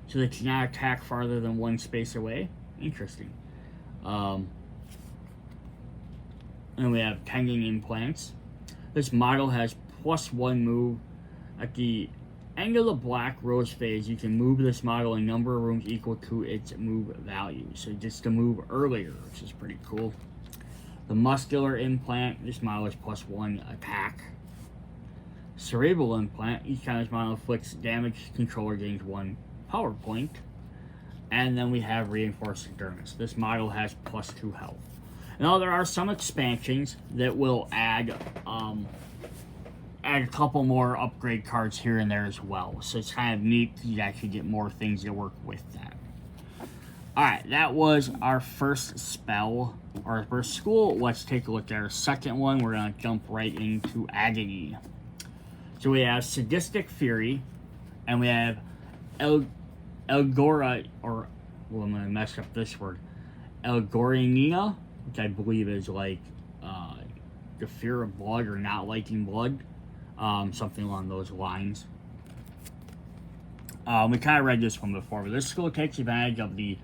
so they cannot attack farther than 1 space away. Interesting. And we have Tending Implants. This model has +1 move. At the end of the Black Rose phase, you can move this model a number of rooms equal to its move value. So just to move earlier, which is pretty cool. The Muscular Implant. This model is +1 attack. Cerebral Implant. Each time this model inflicts damage, controller gains 1 power point. And then we have Reinforced Endurance. This model has +2 health. Now there are some expansions that will add a couple more upgrade cards here and there as well. So it's kind of neat to actually get more things to work with that. Alright, that was our first spell, or our first school. Let's take a look at our second one. We're going to jump right into Agony. So we have Sadistic Fury, and we have Elgora, or, well, I'm going to mess up this word, Elgorinina, which I believe is like the fear of blood or not liking blood, something along those lines. We kind of read this one before, but this skill takes advantage of the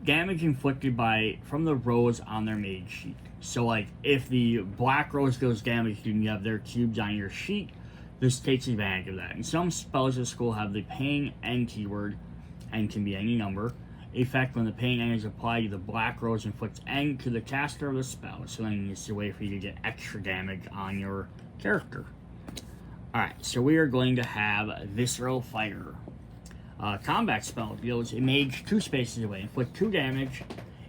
damage inflicted from the rose on their mage sheet. So like if the black rose goes damaged and you have their cubes on your sheet, this takes advantage of that. And some spells of school have the pain end keyword, and can be any number. Effect when the pain end is applied to the black rose inflicts end to the caster of the spell. So then it's a way for you to get extra damage on your character. Alright, so we are going to have Visceral Fire. Combat spell deals a mage 2 spaces away. Inflict 2 damage.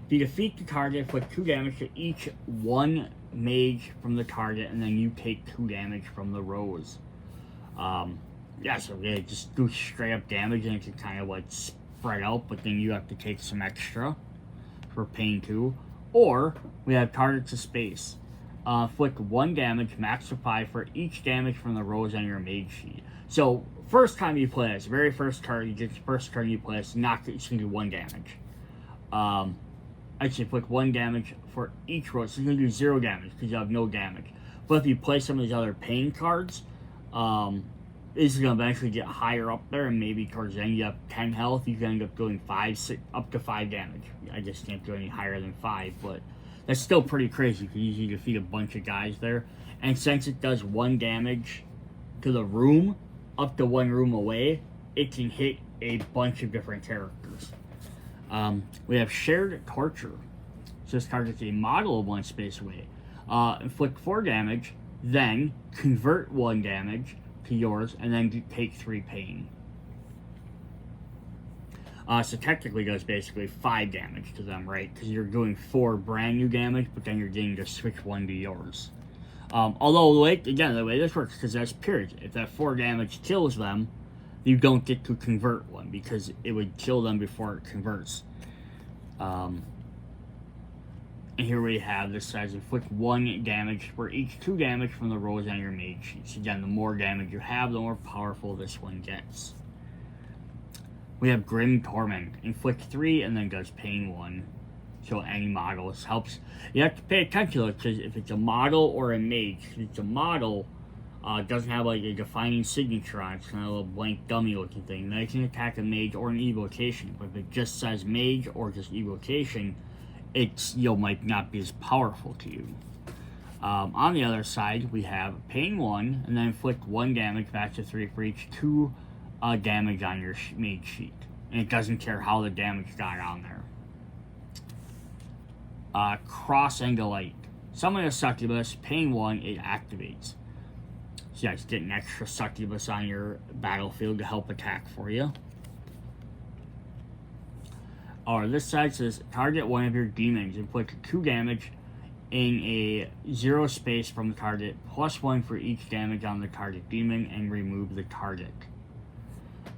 If you defeat the target, inflict 2 damage to each 1 mage from the target, and then you take 2 damage from the rose. Yeah, so they just do straight up damage, and it can kind of like spread out, but then you have to take some extra for pain too. Or we have target to space. Inflict 1 damage, max to 5 for each damage from the rose on your mage sheet. So first time you play this, very first turn, first turn you play this, it's gonna do 1 damage. Actually, inflict 1 damage for each rose. So you're gonna do 0 damage because you have no damage. But if you play some of these other pain cards, this is going to eventually get higher up there, and maybe towards the end you have 10 health, you can end up doing up to 5 damage. I just can't do any higher than 5, but that's still pretty crazy. You can usually defeat a bunch of guys there. And since it does 1 damage to the room, up to 1 room away, it can hit a bunch of different characters. We have Shared Torture. So this targets a model of 1 space away. Inflict 4 damage, then convert 1 damage to yours, and then take 3 pain. So technically does basically 5 damage to them, right? Because you're doing 4 brand new damage, but then you're getting to switch 1 to yours. Although, like, again, the way this works, because that's periods. If that 4 damage kills them, you don't get to convert 1, because it would kill them before it converts. And here we have this size, inflict 1 damage for each 2 damage from the rose on your mage sheets. Again, the more damage you have, the more powerful this one gets. We have Grim Torment. Inflict 3 and then does pain 1. So any model. This helps. You have to pay attention to it, because if it's a model or a mage, if it's a model, It doesn't have like a defining signature on it. It's kind of a little blank dummy looking thing. Now you can attack a mage or an evocation, but if it just says mage or just evocation, it's might not be as powerful to you. On the other side, we have paying 1 and then inflict 1 damage back to 3 for each 2 damage on your mage sheet, and it doesn't care how the damage got on there. Cross and Delight. Summon a succubus, paying 1, it activates. So yeah, just get an extra succubus on your battlefield to help attack for you. Or this side says target one of your demons, inflict 2 damage in a 0 space from the target, plus 1 for each damage on the target demon, and remove the target.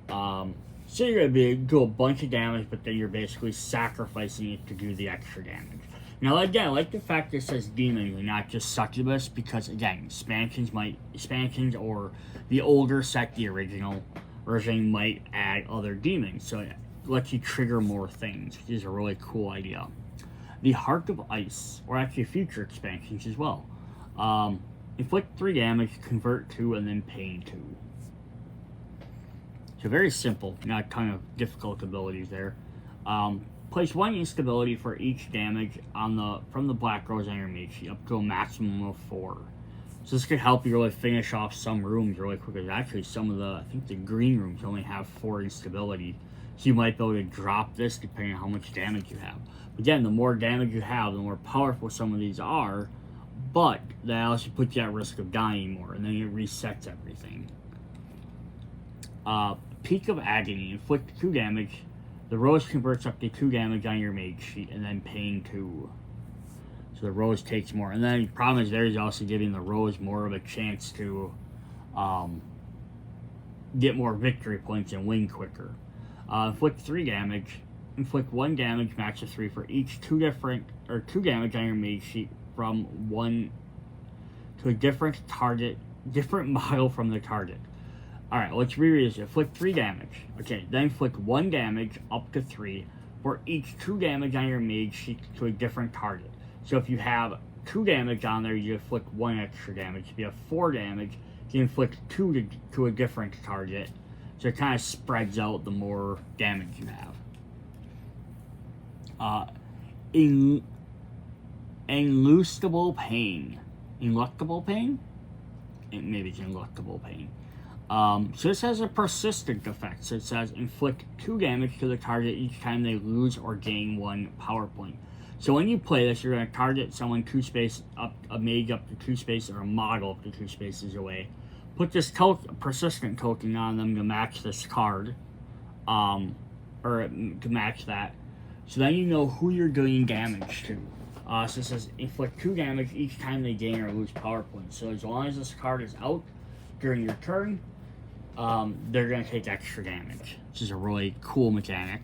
So you're going to do a bunch of damage, but then you're basically sacrificing it to do the extra damage. Now again, I like the fact that it says demon and not just succubus, because again, expansions or the older set, the original version, might add other demons, so it lets you trigger more things, which is a really cool idea. The Heart of Ice, or actually future expansions as well. Inflict 3 damage, convert 2, and then pain 2. So very simple, not a ton of difficult abilities there. Place 1 instability for each damage from the Black Rose on your mage sheet, up to a maximum of 4. So this could help you really finish off some rooms really quickly. Actually, I think the green rooms only have 4 instability. So you might be able to drop this depending on how much damage you have. Again, the more damage you have, the more powerful some of these are, but that also puts you at risk of dying more, and then it resets everything. Peak of Agony, inflict 2 damage. The Rose converts up to 2 damage on your mage sheet, and then pain 2. So the Rose takes more. And then the problem is there's also giving the Rose more of a chance to get more victory points and win quicker. Inflict 3 damage. Inflict 1 damage, max of 3 for each 2 damage on your mage sheet from 1 to a different model from the target. Alright, let's reread this. Inflict 3 damage. Okay, then inflict 1 damage up to 3 for each 2 damage on your mage sheet to a different target. So if you have 2 damage on there, you inflict 1 extra damage. If you have 4 damage, you inflict 2 to a different target. So it kind of spreads out the more damage you have. Ineluctable Pain. Ineluctable Pain? Maybe it's Ineluctable Pain. So this has a persistent effect. So it says inflict 2 damage to the target each time they lose or gain 1 power point. So when you play this, you're going to target someone 2 spaces up, a mage up to 2 spaces, or a model up to 2 spaces away. Put this persistent token on them to match this card, or to match that. So then you know who you're doing damage to. So it says inflict 2 damage each time they gain or lose power points. So as long as this card is out during your turn, they're going to take extra damage, which is a really cool mechanic.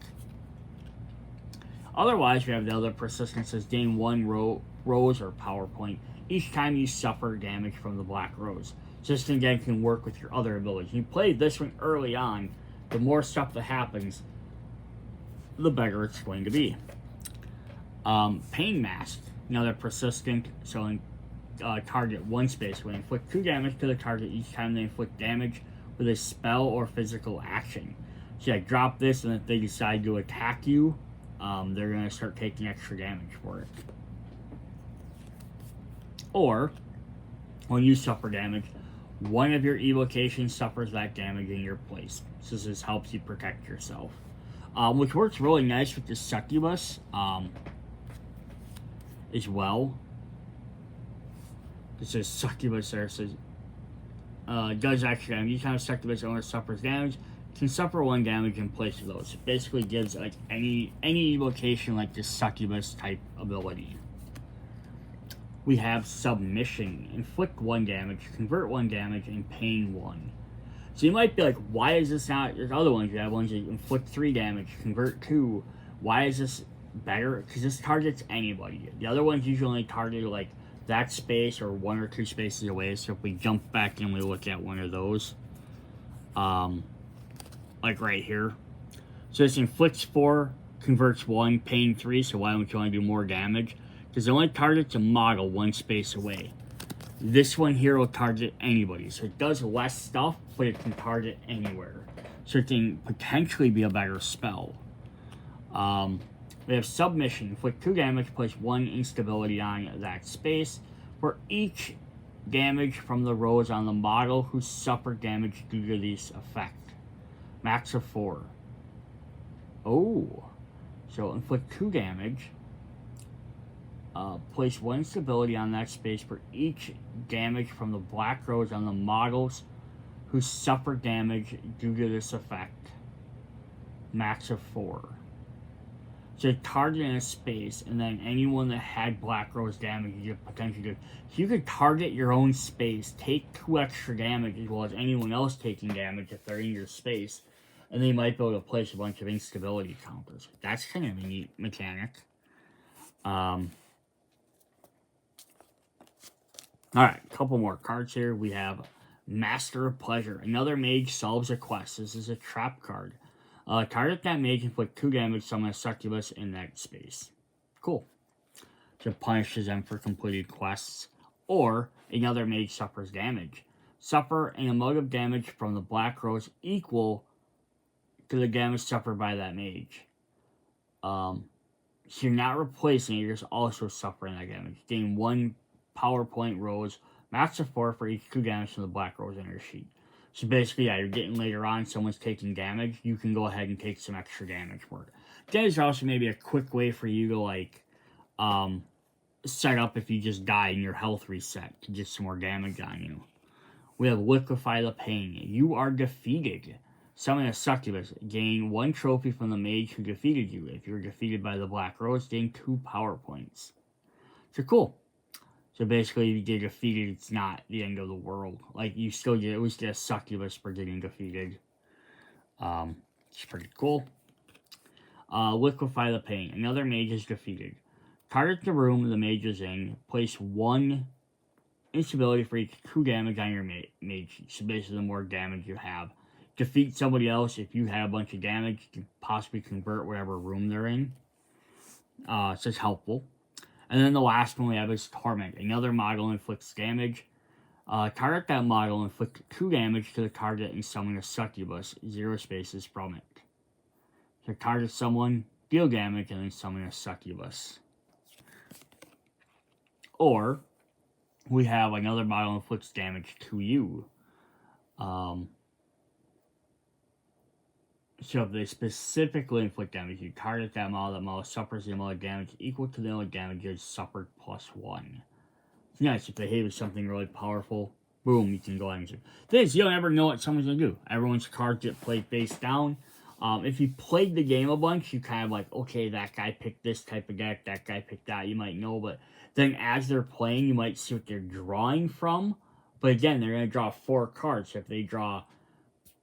Otherwise, we have the other persistence says gain 1 rose or power point each time you suffer damage from the Black Rose. So this again can work with your other abilities. You play this one early on, the more stuff that happens, the better it's going to be. Pain Mask, another persistent, so target 1 space away. Inflict 2 damage to the target each time they inflict damage with a spell or physical action. So yeah, drop this, and if they decide to attack you, they're going to start taking extra damage for it. Or, when you suffer damage, one of your evocations suffers that damage in your place. So this helps you protect yourself. Which works really nice with the succubus as well. It says succubus there. It says does extra damage. Each time succubus owner suffers damage, can suffer 1 damage in place of those. It basically gives like any evocation like this succubus type ability. We have Submission. Inflict 1 damage, convert 1 damage, and pain 1. So you might be like, why is this not... There's other ones. You have ones that inflict 3 damage, convert 2. Why is this better? Because this targets anybody. The other ones usually only target like that space or 1 or 2 spaces away. So if we jump back and we look at one of those, like right here. So this inflicts 4, converts 1, pain 3. So why don't you only do more damage? Because it only targets a model 1 space away. This one here will target anybody. So it does less stuff, but it can target anywhere. So it can potentially be a better spell. We have Submission. Inflict 2 damage, place 1 instability on that space. For each damage from the rows on the model who suffer damage due to this effect. Max of 4. Oh. So inflict 2 damage. Place 1 instability on that space for each damage from the black rows on the models who suffer damage due to this effect. Max of 4. So target in a space, and then anyone that had black rose damage you could potentially do. So you could target your own space, take 2 extra damage as well as anyone else taking damage if they're in your space, and then you might be able to place a bunch of instability counters. That's kind of a neat mechanic. Alright, a couple more cards here. We have Master of Pleasure. Another mage solves a quest. This is a trap card. Target that mage and put 2 damage, summon a succubus in that space. Cool. So it punishes them for completed quests. Or, another mage suffers damage. Suffer an amount of damage from the black rose equal to the damage suffered by that mage. So you're not replacing it, you're just also suffering that damage. Gain 1 power point rose, max of 4 for each 2 damage from the black rose in your sheet. So basically, yeah, you're getting later on, someone's taking damage, you can go ahead and take some extra damage for it. That is also maybe a quick way for you to, like, set up if you just die and your health reset to get some more damage on you. We have Liquefy the Pain. You are defeated. Summon a succubus. Gain 1 trophy from the mage who defeated you. If you're defeated by the black rose, gain 2 power points. So cool. So basically, if you get defeated, it's not the end of the world. Like, you still get, at least get a succubus for getting defeated. It's pretty cool. Liquefy the Pain. Another mage is defeated. Target the room the mage is in. Place 1 instability for each 2 damage on your mage. So basically, the more damage you have. Defeat somebody else. If you have a bunch of damage, you can possibly convert whatever room they're in. So it's helpful. And then the last one we have is Torment. Another model inflicts damage. Target that model, inflict 2 damage to the target, and summon a succubus. 0 spaces from it. So target someone, deal damage, and then summon a succubus. Or, we have another model inflicts damage to you. So if they specifically inflict damage, you target that model suffers the amount of damage equal to the amount of damage you suffered plus 1. It's nice. If they hit with something really powerful, boom, you can go ahead and do. Thing is, you don't ever know what someone's going to do. Everyone's cards get played face down. If you played the game a bunch, you kind of like, okay, that guy picked this type of deck, that guy picked that, you might know, but then as they're playing, you might see what they're drawing from. But again, they're going to draw 4 cards. So if they draw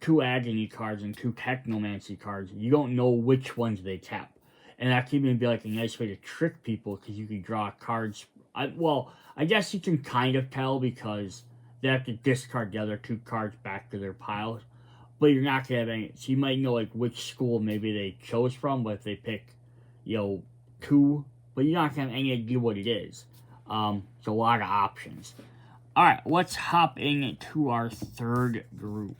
2 Agony cards and 2 Technomancy cards, you don't know which ones they tap. And that can even be like a nice way to trick people, because you can draw cards. I guess you can kind of tell because they have to discard the other 2 cards back to their piles. But you're not going to have any. So you might know like which school maybe they chose from, but if they pick, 2, but you're not going to have any idea what it is. It's a lot of options. Alright, let's hop into our third group.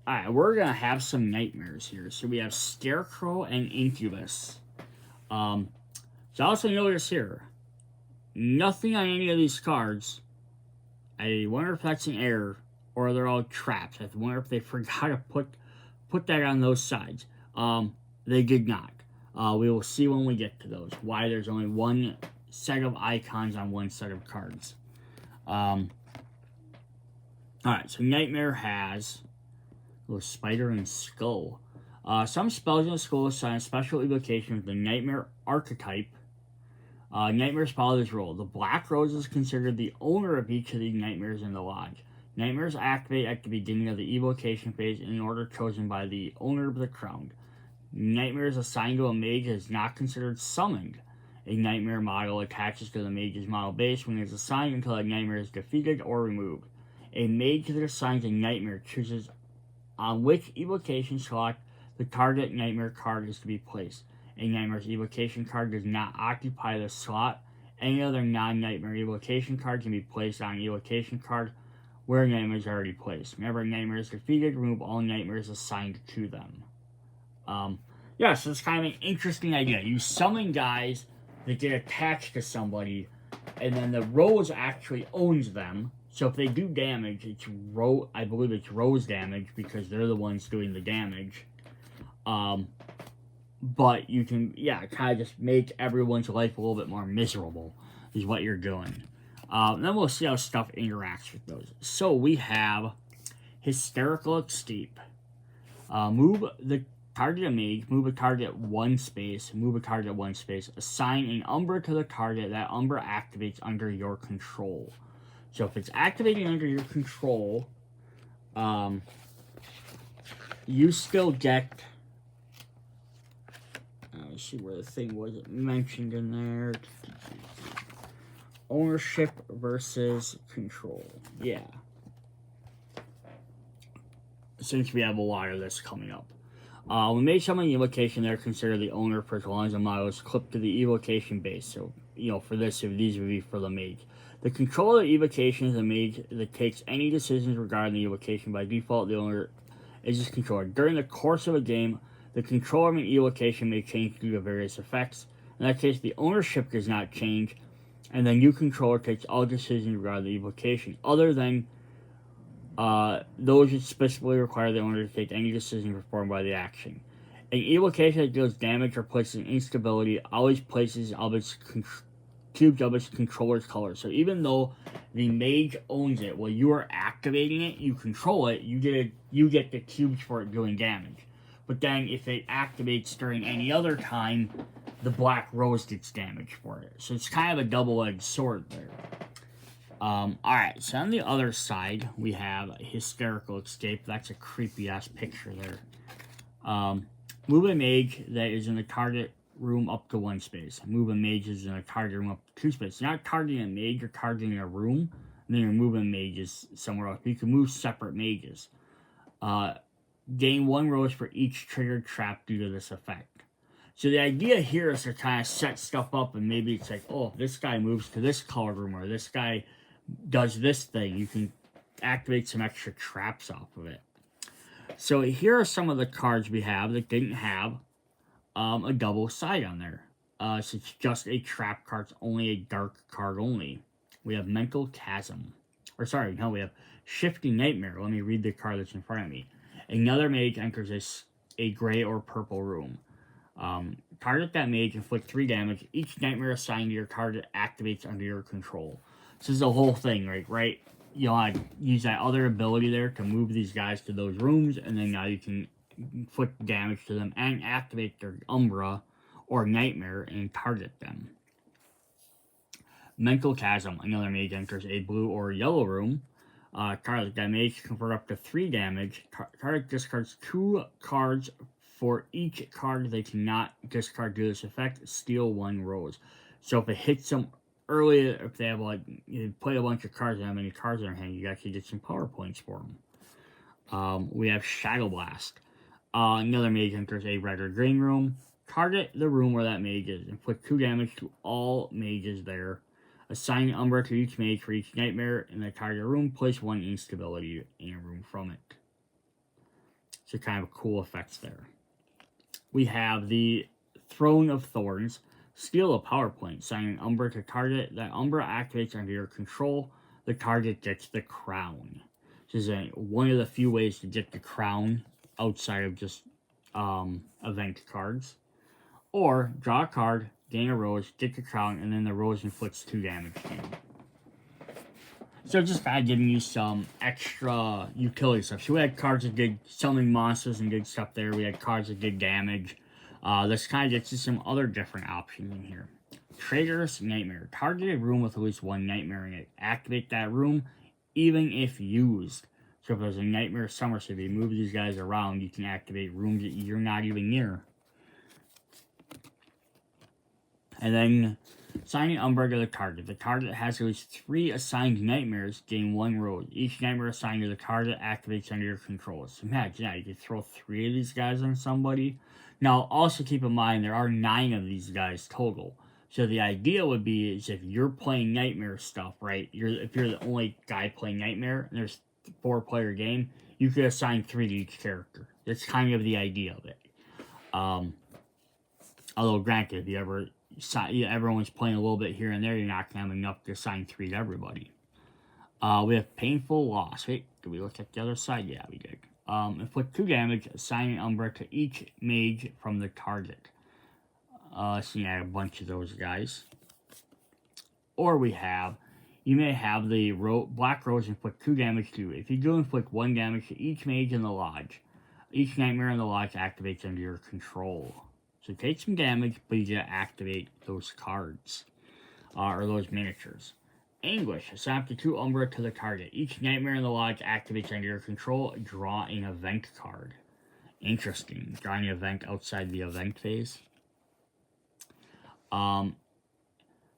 Alright, we're going to have some nightmares here. So we have Scarecrow and Incubus. So also notice here, nothing on any of these cards. I wonder if that's an error, or they're all traps. I wonder if they forgot to put that on those sides. They did not. We will see when we get to those, why there's only 1 set of icons on 1 set of cards. Alright, so Nightmare has Spider and Skull. Some spells in the Skull assign a special evocation with the Nightmare archetype. Nightmares follow this rule. The Black Rose is considered the owner of each of the Nightmares in the Lodge. Nightmares activate at the beginning of the evocation phase in order chosen by the owner of the crown. Nightmares assigned to a mage is not considered summoned. A Nightmare model attaches to the mage's model base when it is assigned until a Nightmare is defeated or removed. A mage that assigns a Nightmare chooses on which evocation slot the target Nightmare card is to be placed. A Nightmare's evocation card does not occupy the slot Any other non-nightmare evocation card can be placed on an evocation card where a nightmare is already placed. Whenever a nightmare is defeated, remove all nightmares assigned to them. Yeah, so it's kind of an interesting idea. You summon guys that get attached to somebody, and then the Rose actually owns them. So if they do damage, it's I believe it's Rose damage because they're the ones doing the damage. But you can, kind of just make everyone's life a little bit more miserable is what you're doing. Then we'll see how stuff interacts with those. So we have Hysterical Escape. Move the target mage, move a target 1 space, move a target 1 space. Assign an Umbra to the target. That Umbra activates under your control. So if it's activating under your control, you still get... Let's see where the thing was mentioned in there. Ownership versus control. Yeah. Since we have a lot of this coming up. When made summon an evocation, they're considered the owner for as long as the model is clipped to the evocation base. So, for this, these would be for the mage. The control of the evocation is the mage that takes any decisions regarding the evocation. By default, the owner is its controller. During the course of a game, the control of an evocation may change due to various effects. In that case, the ownership does not change, and the new controller takes all decisions regarding the evocation, other than those that specifically require the owner to take any decision performed by the action. An evocation that deals damage or places an instability always places cubes of its controller's color. So even though the mage owns it, while you are activating it, you control it, you get the cubes for it doing damage. But then if it activates during any other time, the Black Rose gets damage for it. So it's kind of a double-edged sword there. Alright, so on the other side, we have Hysterical Escape. That's a creepy-ass picture there. Move a mage that is in the target room up to 1 space. Move a mage is in a target room up to 2 spaces. You're not targeting a mage, you're targeting a room, and then you're moving mages somewhere else. You can move separate mages. Gain 1 rose for each triggered trap due to this effect. So the idea here is to kind of set stuff up, and maybe it's like, oh, if this guy moves to this color room, or this guy does this thing, you can activate some extra traps off of it. So here are some of the cards we have that didn't have a double side on there. So it's just a trap card, it's only a dark card only. We have Mental Chasm. Or sorry, no, we have Shifting Nightmare. Let me read the card that's in front of me. Another mage enters a gray or purple room. Target that mage, inflict 3 damage. Each nightmare assigned to your target activates under your control. This is the whole thing, right? You want to use that other ability there to move these guys to those rooms, and then now you can inflict damage to them and activate their Umbra or Nightmare and target them. Mental Chasm. Another mage enters a blue or yellow room. Target that mage can convert up to 3 damage. Target discards 2 cards for each card they cannot discard due to this effect. Steal 1 rose. So if it hits them early, if they have you play a bunch of cards and have many cards in their hand, you actually get some power points for them. We have Shadow Blast. Another mage enters a red or green room. Target the room where that mage is. Inflict 2 damage to all mages there. Assign an Umbra to each mage for each nightmare in the target room. Place 1 instability in a room from it. So kind of cool effects there. We have the Throne of Thorns. Steal a power point. Assign an Umbra to target. That Umbra activates under your control. The target gets the crown. This is one of the few ways to get the crown outside of just event cards. Or draw a card, gain a rose, get the crown, and then the rose inflicts 2 damage to you. So just kind of giving you some extra utility stuff. So we had cards that did summon monsters and did stuff there. We had cards that did damage. This kind of gets you some other different options in here. Traitorous Nightmare. Target a room with at least 1 nightmare in it. Activate that room, even if used. So if there's a nightmare somewhere, so if you move these guys around, you can activate rooms that you're not even near. And then assign an Umbra to the target. The target has at least 3 assigned nightmares, gain 1 rose. Each nightmare assigned to the target activates under your control. So imagine that, you could throw 3 of these guys on somebody. Now, also keep in mind, there are 9 of these guys total. So the idea would be is if you're playing Nightmare stuff, right? If you're the only guy playing Nightmare and there's a 4-player game, you could assign 3 to each character. That's kind of the idea of it. Although granted, if everyone's playing a little bit here and there, you're not gonna have enough to assign 3 to everybody. We have Painful Loss. Wait, did we look at the other side? Yeah, we did. Inflict 2 damage, assign an Umbra to each mage from the target. So you add a bunch of those guys. Or you may have the Black Rose inflict 2 damage to you. If you do inflict 1 damage to each mage in the lodge, each nightmare in the lodge activates under your control. So take some damage, but you get to activate those cards. Or those miniatures. Anguish. Assign up to 2 Umbra to the target. Each nightmare in the lodge activates under your control. Draw an event card. Interesting. Drawing an event outside the event phase.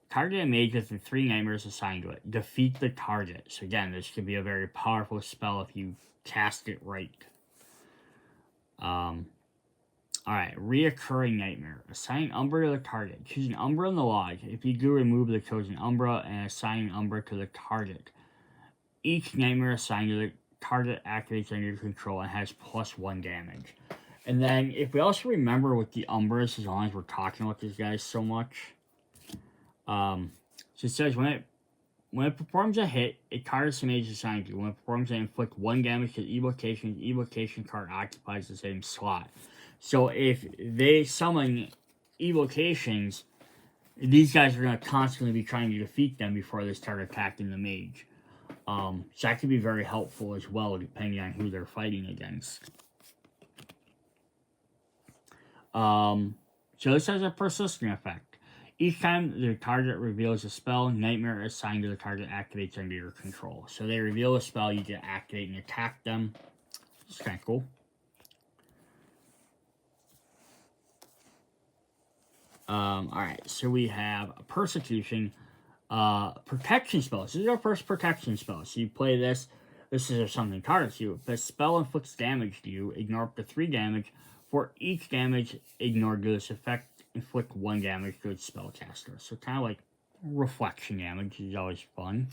Target a mage with 3 nightmares assigned to it. Defeat the target. So again, this could be a very powerful spell if you cast it right. Alright, Reoccurring Nightmare. Assign Umbra to the target. Choose an Umbra in the lodge. If you do, remove the chosen Umbra and assign an Umbra to the target. Each nightmare assigned to the target activates under your control and has +1 damage. And then, if we also remember with the Umbras, as long as we're talking about these guys so much, so it says when it performs a hit, a card is mage assigned to you. When it performs an inflict 1 damage to the evocation card occupies the same slot. So if they summon evocations, these guys are going to constantly be trying to defeat them before they start attacking the mage. So that could be very helpful as well, depending on who they're fighting against. So this has a persistent effect. Each time the target reveals a spell, nightmare assigned to the target activates under your control. So they reveal a spell, you get to activate and attack them. It's kind of cool. Alright, so we have Persecution, Protection Spells. This is our first protection spell. So you play this. This is if something targets you. If the spell inflicts damage to you, ignore up to 3 damage. For each damage ignored to this effect, inflict 1 damage to its spellcaster. So kind of like reflection damage is always fun.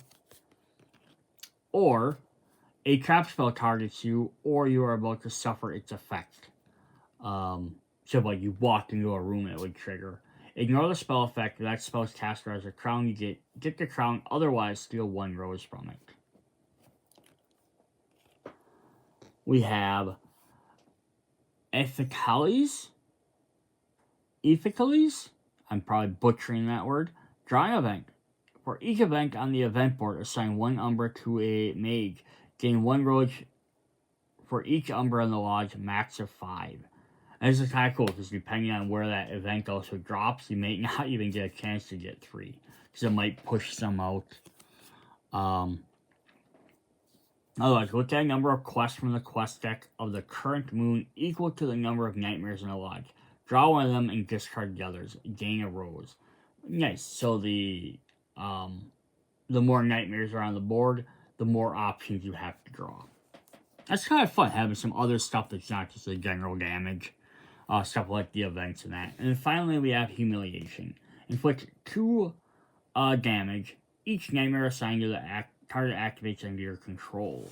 Or a trap spell targets you, or you are about to suffer its effect. So like you walked into a room, it would trigger. Ignore the spell effect. If that spell's caster has a crown, you get the crown. Otherwise, steal 1 rose from it. We have Evocations. I'm probably butchering that word. Draw an event. For each event on the event board, assign 1 Umbra to a mage. Gain 1 rose for each Umbra in the lodge, max of 5. And this is kind of cool because depending on where that event also drops, you may not even get a chance to get 3 because it might push some out. Otherwise, look at a number of quests from the quest deck of the current moon equal to the number of nightmares in the lodge. Draw one of them and discard the others. Gain a rose. Nice. So the more nightmares are on the board, the more options you have to draw. That's kind of fun, having some other stuff that's not just the general damage. Stuff like the events and that. And then finally, we have Humiliation. Inflict 2 damage. Each nightmare assigned to the target activates under your control.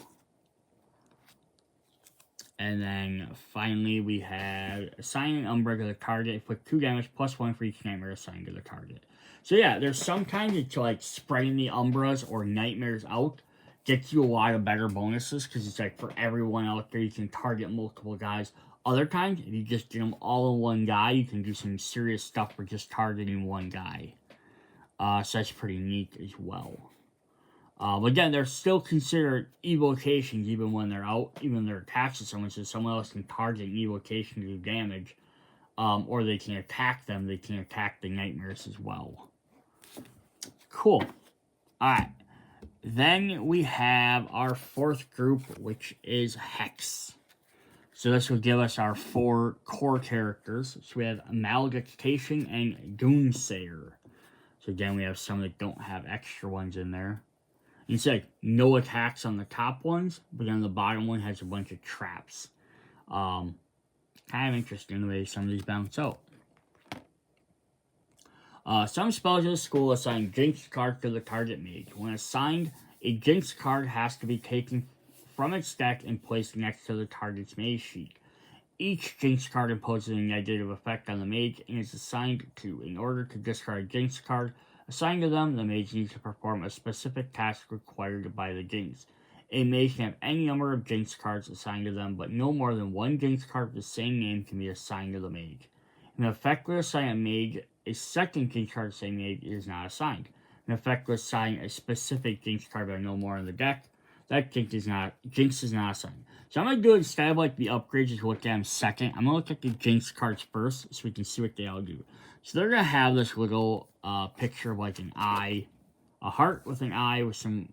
And then finally, we have assign an Umbra to the target. Inflict 2 damage plus 1 for each nightmare assigned to the target. So yeah, there's sometimes it's like spreading the Umbras or nightmares out gets you a lot of better bonuses because it's like for everyone out there, you can target multiple guys. Other times, if you just get them all in one guy, you can do some serious stuff for just targeting one guy. So that's pretty neat as well. But again, they're still considered evocations even when they're out, even when they're attached to someone, so someone else can target an evocation to do damage. Or they can attack them, they can attack the nightmares as well. Cool. Alright. Then we have our 4th group, which is Hex. So this will give us our 4 core characters. So we have Malediction and Doomsayer. So again, we have some that don't have extra ones in there. It's like no attacks on the top ones, but then the bottom one has a bunch of traps. Kind of interesting the way some of these bounce out. Some spells in the school assign Jinx card to the target mage. When assigned, a Jinx card has to be taken from its deck and placed next to the target's mage sheet. Each Jinx card imposes a negative effect on the mage and is assigned to. In order to discard a Jinx card assigned to them, the mage needs to perform a specific task required by the Jinx. A mage can have any number of Jinx cards assigned to them, but no more than one Jinx card with the same name can be assigned to the mage. An effect would assign a mage a second Jinx card to the same mage is not assigned. An effect would assign a specific Jinx card but no more in the deck. That Jinx is not assigned. So I'm going to do instead of like the upgrades, just look at them second. I'm going to look at the Jinx cards first so we can see what they all do. So they're going to have this little picture of like an eye, a heart with an eye with some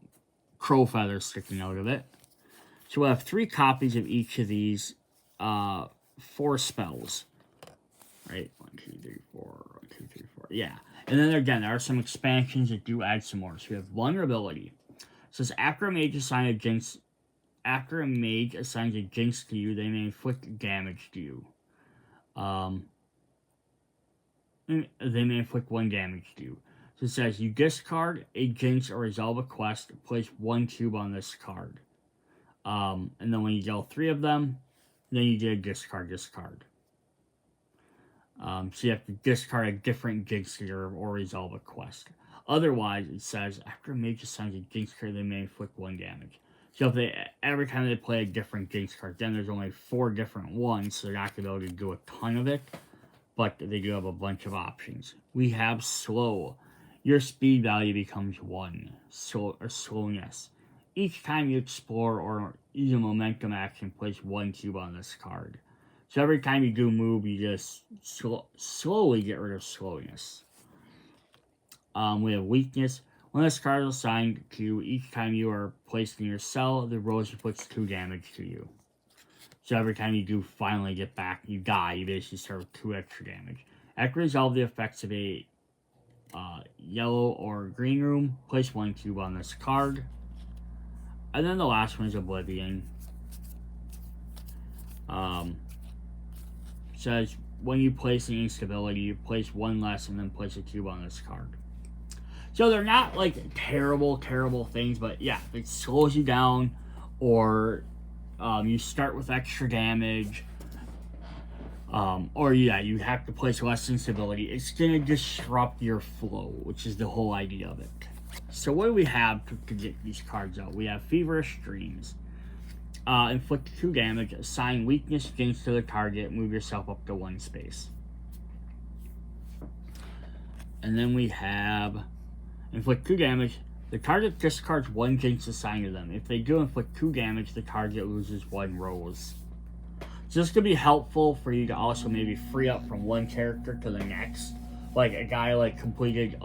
crow feathers sticking out of it. So we'll have 3 copies of each of these 4 spells. Right? 1, 2, 3, 4. 1, 2, 3, 4. Yeah. And then again, there are some expansions that do add some more. So we have vulnerability. It says after a mage assigns a Jinx to you, they may inflict damage to you. They may inflict 1 damage to you. So it says you discard a Jinx or resolve a quest, place 1 cube on this card. And then when you deal 3 of them, then you get a discard. So you have to discard a different Jinx or resolve a quest. Otherwise, it says after a mage assigns a Jinx card, they may inflict 1 damage. So if every time they play a different Jinx card, then there's only 4 different ones, so they're not going to be able to do a ton of it. But they do have a bunch of options. We have slow. Your speed value becomes 1. Slowness. Each time you explore or use a momentum action, place 1 cube on this card. So every time you do move, you just slowly get rid of slowness. We have weakness. When this card is assigned to you, each time you are placed in your cell, the rose puts 2 damage to you. So every time you do finally get back, you die, you basically start with 2 extra damage. After resolve the effects of a yellow or green room, place 1 cube on this card. And then the last one is Oblivion. Says when you place an instability, you place 1 less and then place a cube on this card. So they're not like terrible things, but yeah, if it slows you down or you start with extra damage, or yeah, you have to place less instability, it's going to disrupt your flow, which is the whole idea of it. So what do we have to get these cards out? We have Feverish Dreams. Inflict 2 damage, assign weakness Jinx to the target, move yourself up to 1 space. And then we have inflict 2 damage. The target discards 1 Jinx assigned to them. If they do inflict 2 damage, the target loses 1 rose. So this could be helpful for you to also maybe free up from one character to the next. Like a guy like completed,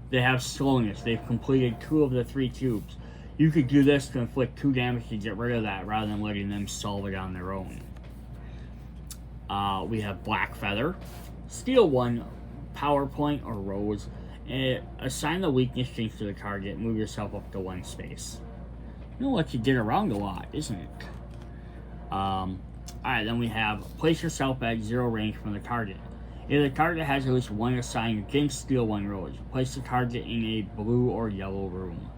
they have slowness. They've completed 2 of the 3 cubes. You could do this to inflict 2 damage to get rid of that rather than letting them solve it on their own. We have Black Feather. Steal 1 power point or rose. And assign the weakness Jinx to the target. Move yourself up to 1 space. It'll let you get around a lot, isn't it? Alright, then we have place yourself at 0 range from the target. If the target has at least 1 assigned Jinx, steal 1 rose. Place the target in a blue or yellow room.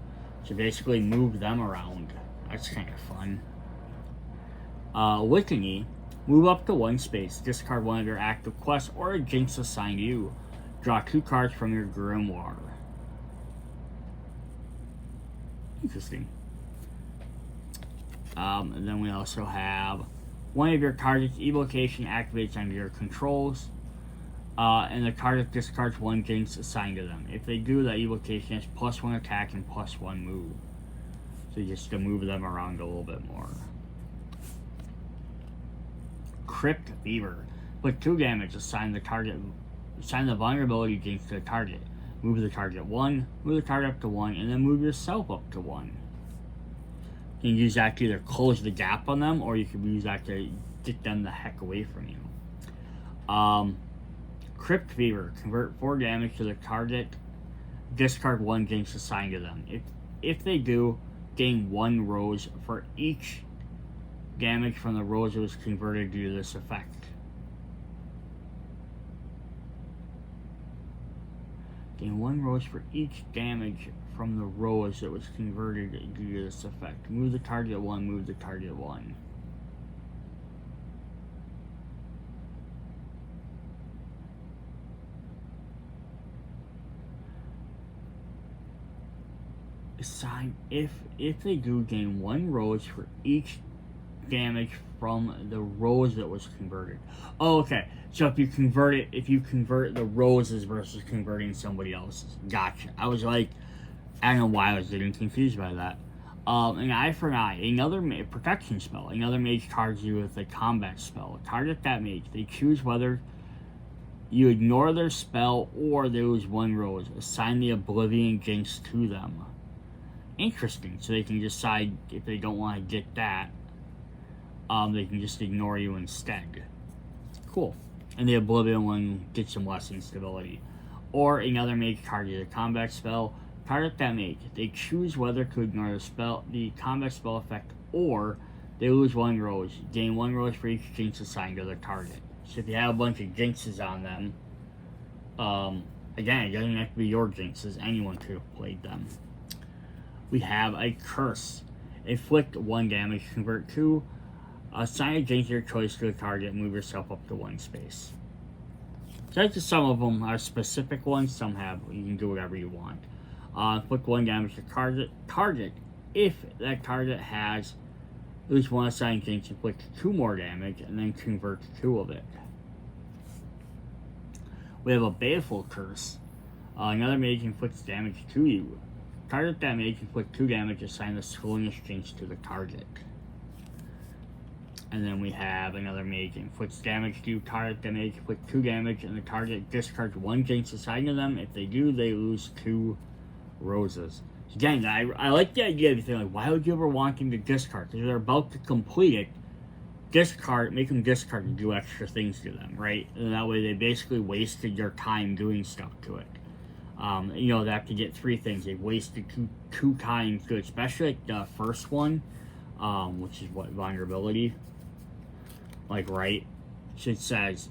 So basically move them around. That's kind of fun. Litany. Move up to 1 space. Discard 1 of your active quests or a Jinx assigned to you. Draw 2 cards from your grimoire. Interesting. And then we also have one of your target's evocation activates under your controls. And the target discards 1 Jinx assigned to them. If they do, that evocation has +1 attack and +1 move. So just to move them around a little bit more. Crypt Fever. Put 2 damage, assign the vulnerability Jinx to the target. Move the target 1, move the target up to 1, and then move yourself up to 1. You can use that to either close the gap on them, or you can use that to get them the heck away from you. Crypt Fever. Convert 4 damage to the target. Discard 1 Jinx assigned to them. If they do, gain 1 rose for each damage from the rose that was converted due to this effect. Gain 1 rose for each damage from the rose that was converted due to this effect. Move the target 1, move the target 1. Assign if they do gain 1 rose for each damage from the rose that was converted. Oh, okay. So if you convert the roses versus converting somebody else's. Gotcha. I was like, I don't know why I was getting confused by that. An eye for an eye, another protection spell. Another mage targets you with a combat spell. Target that mage. They choose whether you ignore their spell or they lose 1 rose. Assign the Oblivion Jinx to them. Interesting. So they can decide if they don't want to get that. They can just ignore you instead. Cool. And the Oblivion one gets some less instability. Or another mage target a combat spell. Target that mage. They choose whether to ignore the combat spell effect, or they lose 1 rose. Gain 1 rose for each jinx assigned to their target. So if you have a bunch of jinxes on them, again, it doesn't have to be your jinxes. Anyone could have played them. We have a curse. Inflict 1 damage. Convert 2. Assign a jinx your choice to a target and move yourself up to 1 space. So some of them are specific ones. Some have, you can do whatever you want. Inflict 1 damage to target. If that target has at least 1 assigned jinx, inflict 2 more damage and then convert 2 of it. We have a Baleful Curse. Another mage inflicts damage to you. Target that mage, inflict 2 damage, assign the slowness jinx to the target. And then we have another mage inflicts damage to you. Target that mage, inflict 2 damage, and the target discards 1 jinx assigned to them. If they do, they lose 2 roses. Again, I like the idea of you like, why would you ever want them to discard? Because they're about to complete it. Discard, make them discard and do extra things to them, right? And that way they basically wasted your time doing stuff to it. They have to get 3 things. They wasted two times to it, especially like the first one, which is what, vulnerability. Like, right? So it says,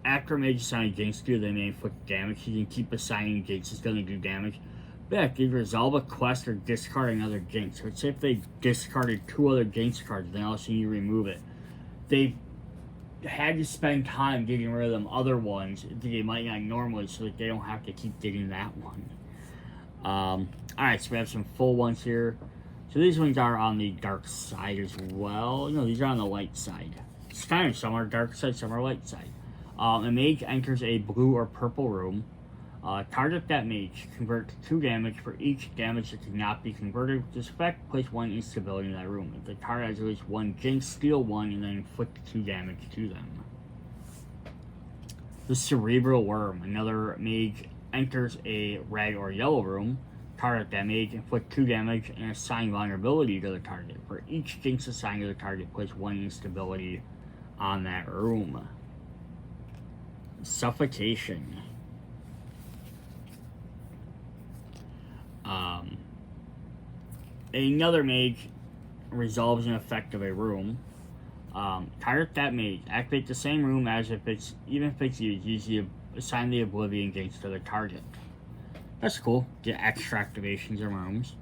after a mage assign jinx to you, they may inflict damage. You can keep assigning jinx, it's going to do damage. But yeah, if you resolve a quest or discard another jinx. So let's say if they discarded 2 other jinx cards, then all of a sudden you remove it. They had to spend time getting rid of them other ones that they might not normally, so that they don't have to keep getting that one. Alright, so we have some full ones here. So these ones are on the dark side as well. No, these are on the light side. It's kind of, some are dark side, some are light side. A mage enters a blue or purple room. Target that mage. Convert 2 damage for each damage that cannot be converted with this effect. Place 1 instability in that room. If the target has at least 1 jinx, steal 1 and then inflict 2 damage to them. The Cerebral Worm. Another mage enters a red or yellow room. Target that mage, inflict 2 damage, and assign vulnerability to the target. For each jinx assigned to the target, place 1 instability on that room. Suffocation. Another mage resolves an effect of a room. Target that mage. Activate the same room as if it's used. Usually assign the Oblivion Jinx to the target. That's cool. Get extra activations in rooms.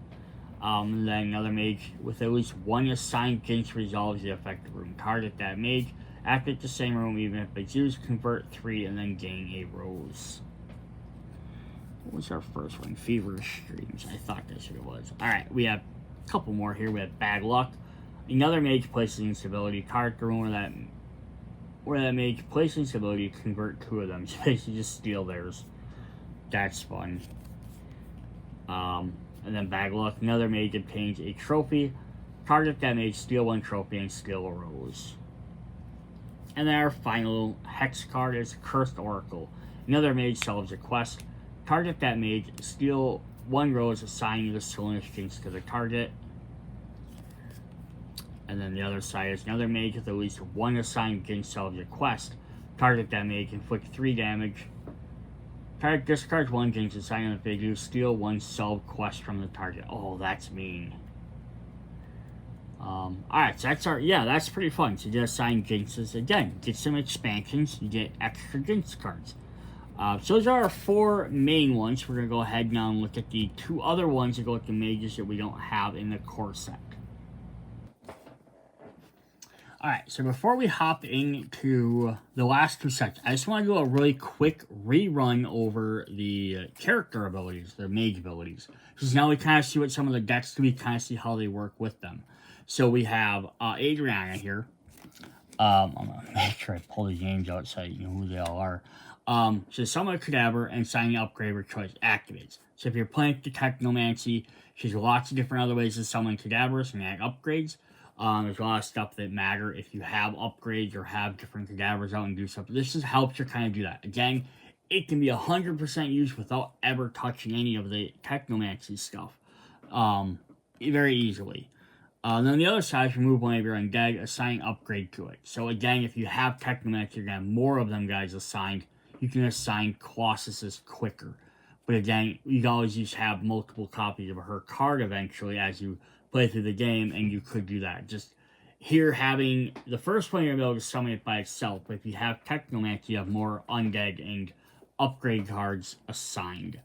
Then another mage with at least 1 assigned jinx resolves the affected room. Target that mage. Activate the same room even if it's used. Convert 3 and then gain a rose. What was our first one? Feverish Dreams. I thought that's what it was. Alright, we have a couple more here. We have Bad Luck. Another mage places instability. Target the room where that mage places instability, convert 2 of them. So basically just steal theirs. That's fun. And then Bad Luck. Another mage obtains a trophy. Target that mage, steal 1 trophy, and steal a rose. And then our final hex card is Cursed Oracle. Another mage solves a quest. Target that mage, steal 1 rose, assigning the slowness jinx to the target. And then the other side is another mage with at least 1 assigned jinx solves a quest. Target that mage, inflict 3 damage. Target discards 1 jinx, assigning if they do, steal 1 solved quest from the target. Oh, that's mean. Alright, so that's pretty fun. So you assign jinxes. Again, get some expansions, you get extra jinx cards. So those are our 4 main ones. We're going to go ahead now and look at the 2 other ones that go with the mages that we don't have in the core set. Alright, so before we hop into the last 2 sets, I just want to do a really quick rerun over the character abilities, the mage abilities. Because now we kind of see what some of the decks do, we kind of see how they work with them. So we have Adriana here. I'm going to make sure I pull these names out so you know who they all are. So summon a cadaver and sign the upgrade or choice activates. So if you're playing the Technomancy, there's lots of different other ways to summon cadavers and add upgrades. There's a lot of stuff that matter if you have upgrades or have different cadavers out and do stuff. This just helps you kind of do that. Again, it can be 100% used without ever touching any of the Technomancy stuff. Very easily. Then on the other side, remove one of your undead, assign upgrade to it. So again, if you have Technomancy, you're going to have more of them guys assigned. You can assign Colossuses quicker. But again, you can always just have multiple copies of her card eventually as you play through the game, and you could do that. Just here having the first one, you're able to summon it by itself. But if you have Technomancy, you have more undead and upgrade cards assigned.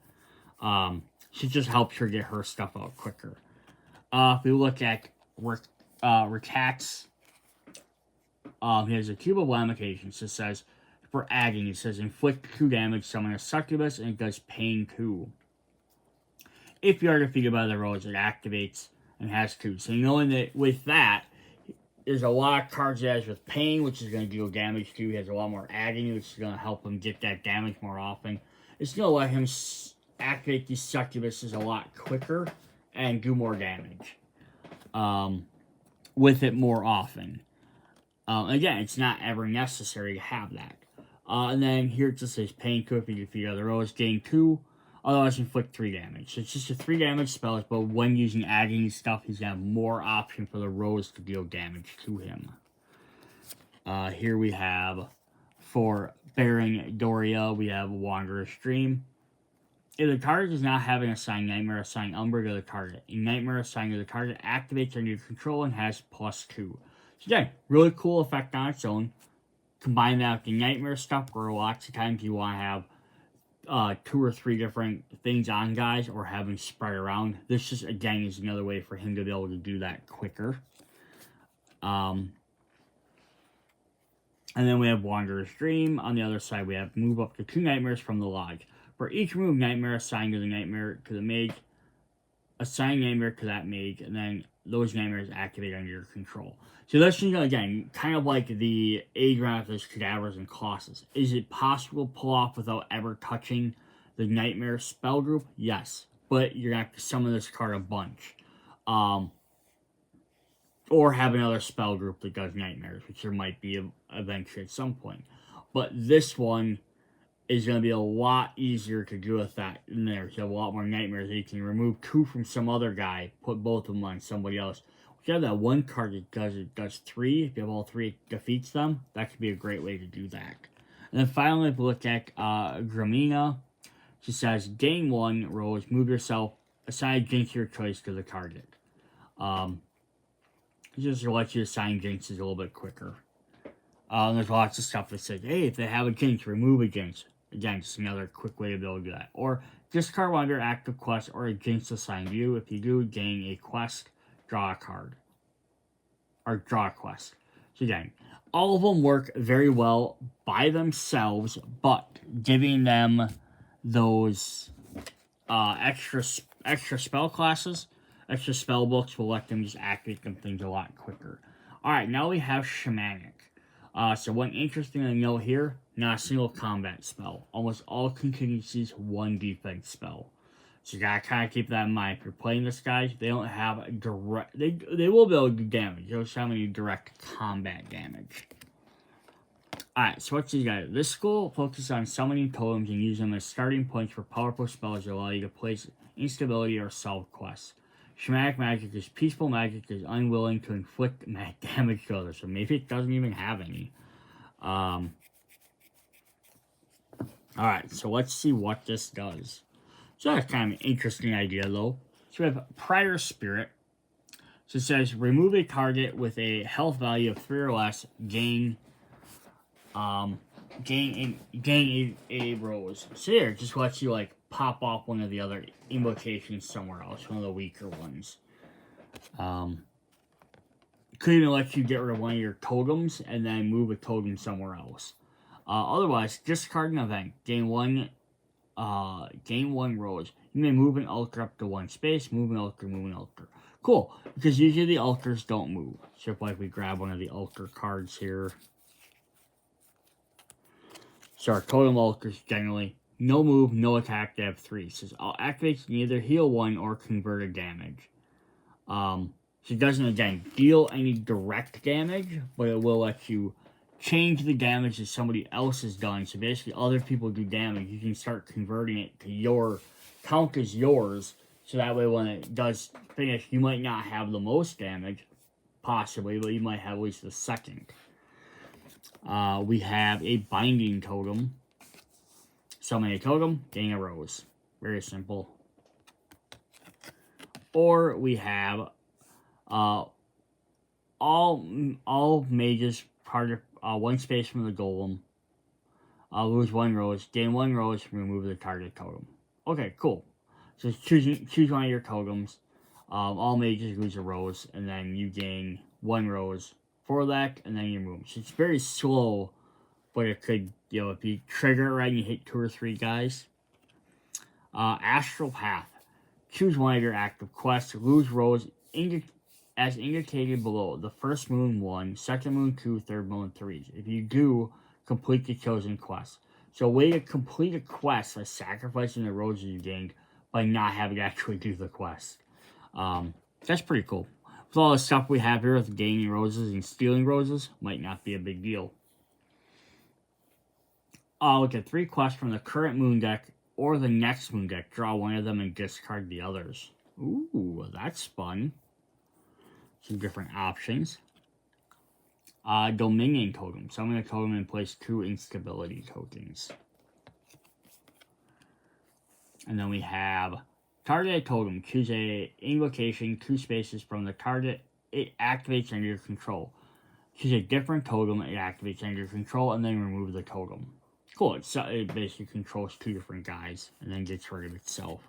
She just helps her get her stuff out quicker. If we look at Ricat's, here's a cube of Evocations. It says, for adding, it says, inflict 2 damage, summon a succubus, and it does pain 2. If you are defeated by the rose, it activates and has 2. So knowing that with that, there's a lot of cards that has with pain, which is going to deal damage to. He has a lot more adding, which is going to help him get that damage more often. It's going to let him activate these succubuses a lot quicker and do more damage with it more often. Again, it's not ever necessary to have that. And then here it just says pain 2 if you defeat other rose, gain 2. Otherwise, inflict 3 damage. So it's just a 3 damage spell, but when using adding stuff, he's going to have more option for the rose to deal damage to him. Here we have, for Baron Doria, we have Wanderer's Dream. If the target does not have an assigned Nightmare, assign Umbra to the target. A Nightmare assigned to the target activates under your control and has +2. So again, really cool effect on its own. Combine that with the Nightmare stuff, where lots of times you want to have 2 or 3 different things on guys or have them spread around. This just, again, is another way for him to be able to do that quicker. And then we have Wanderer's Dream. On the other side, we have move up to 2 nightmares from the lodge. For each move nightmare assigned to the nightmare to the mage, assign nightmare to that mage, and then those nightmares activate under your control. So this is, again, kind of like the Adrian of those cadavers and colossus. Is it possible to pull off without ever touching the nightmare spell group? Yes. But you're going to have to summon this card a bunch. Or have another spell group that does nightmares, which there might be eventually at some point. But this one is going to be a lot easier to do with that in there. So you have a lot more nightmares. You can remove 2 from some other guy, put both of them on somebody else. If you have that one card that does 3, if you have all 3, it defeats them. That could be a great way to do that. And then finally, if we look at Gramina, she says, gain 1 rose, move yourself, assign jinx your choice to the target. Just lets you assign jinxes a little bit quicker. There's lots of stuff that says, hey, if they have a jinx, remove a jinx. Again, just another quick way to be able to do that. Or discard one of your active quests or a jinx assigned to you. If you do, gain a quest, draw a card. Or draw a quest. So again, all of them work very well by themselves, but giving them those extra spell classes, extra spell books will let them just activate them things a lot quicker. Alright, now we have Shamanic. So one interesting to note here, not a single combat spell. Almost all contingencies, 1 defense spell. So you gotta kind of keep that in mind. If you're playing this guy, they don't have direct... They will be able to do damage. They don't have any direct combat damage. Alright, so what's these guys? This school focuses on summoning totems and use them as starting points for powerful spells that allow you to place instability or solve quests. Shamanic magic is peaceful magic that is unwilling to inflict damage to others. So maybe it doesn't even have any. Alright, so let's see what this does. So that's kind of an interesting idea, though. So we have Prior Spirit. So it says, remove a target with a health value of 3 or less, gain gain a rose. So here, it just lets you like pop off one of the other invocations somewhere else, one of the weaker ones. Could even let you get rid of one of your totems and then move a totem somewhere else. Otherwise, discard an event, gain one rose. You may move an altar up to one space, move an altar. Cool, because usually the altars don't move. So if like we grab one of the altar cards here. So our totem altars generally, no move, no attack, they have 3. It says activates can either heal 1 or convert a damage. So it doesn't, again, deal any direct damage, but it will let you change the damage that somebody else has done. So basically, other people do damage. You can start converting it to your count as yours. So that way, when it does finish, you might not have the most damage, possibly, but you might have at least the second. We have a binding totem. Summon a totem, gain a rose. Very simple. Or we have all mages target 1 space from the golem. Lose 1 rose, gain 1 rose, remove the target totem. Okay, cool. So choose one of your totems. All mages lose a rose, and then you gain 1 rose for that, and then you move. So it's very slow, but it could, if you trigger it right and you hit 2 or 3 guys. Astral Path. Choose one of your active quests. Lose rose as indicated below. The first moon 1, second moon 2, third moon 3. If you do, complete the chosen quest. So a way to complete a quest is sacrificing the roses you gained by not having to actually do the quest. That's pretty cool. With all the stuff we have here with gaining roses and stealing roses, might not be a big deal. Look at 3 quests from the current moon deck or the next moon deck. Draw one of them and discard the others. Ooh, that's fun. Some different options. Dominion Totem. Summon a totem and place 2 instability tokens. And then we have target a totem. Choose a invocation 2 spaces from the target. It activates under your control. Choose a different totem. It activates under your control, and then remove the totem. Cool. It basically controls 2 different guys and then gets rid of itself.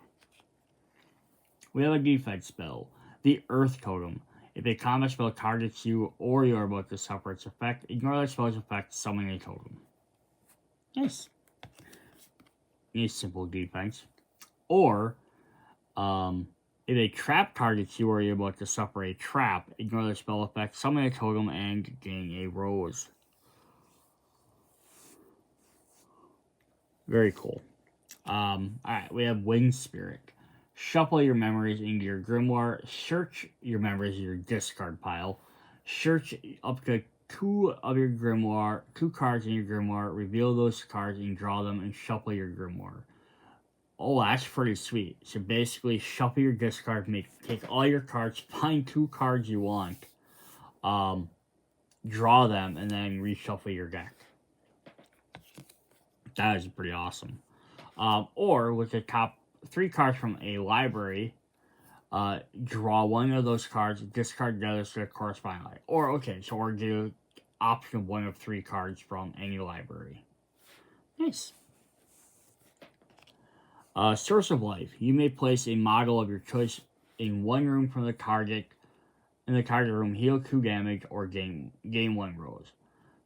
We have a defense spell. The Earth Totem. If a combat spell targets you or you are about to suffer its effect, ignore that spell's effect, summon a totem. Nice. Nice simple defense. Or, if a trap targets you or you're about to suffer a trap, ignore the spell effect, summon a totem, and gain a rose. Very cool. Alright, we have Wind Spirit. Shuffle your memories into your grimoire. Search your memories in your discard pile. Search up to 2 of your grimoire, 2 cards in your grimoire. Reveal those cards and draw them and shuffle your grimoire. Oh, that's pretty sweet. So basically, shuffle your discard, take all your cards, find 2 cards you want, draw them, and then reshuffle your deck. That is pretty awesome. Or with the top 3 cards from a library, draw one of those cards, discard the others to the corresponding library. Or do option of 1 of 3 cards from any library. Nice. Source of Life. You may place a model of your choice in one room from the target. In the target room, heal 2 damage or gain 1 rose.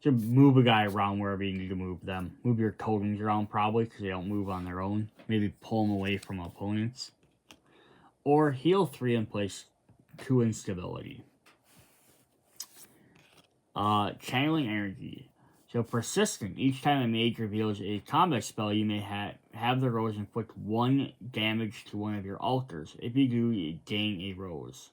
So move a guy around wherever you need to move them. Move your totems around probably because they don't move on their own. Maybe pull them away from opponents. Or heal 3 and place 2 instability. Channeling Energy. So Persistent. Each time a mage reveals a combat spell, you may have the rose inflict 1 damage to one of your altars. If you do, you gain a rose.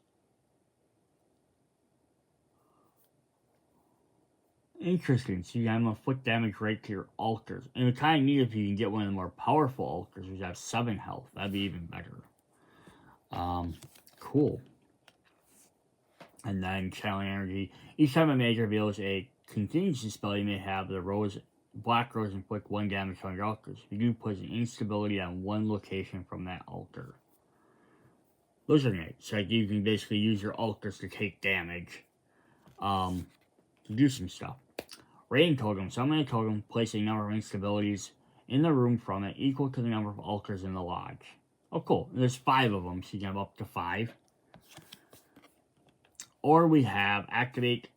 Interesting. So you have them inflict damage right to your altars. And it's kind of neat if you can get one of the more powerful altars, which have 7 health. That'd be even better. Cool. And then Channeling Energy. Each time a mage reveals a contingency spell, you may have the black rose inflict 1 damage on your altars. You do put an instability on 1 location from that altar. Those are nice. So you can basically use your altars to take damage. To do some stuff. Rain Totem. Summon a totem, place a number of instabilities in the room from it equal to the number of altars in the lodge. Oh, cool. There's 5 of them, so you can have up to 5. Or we have activated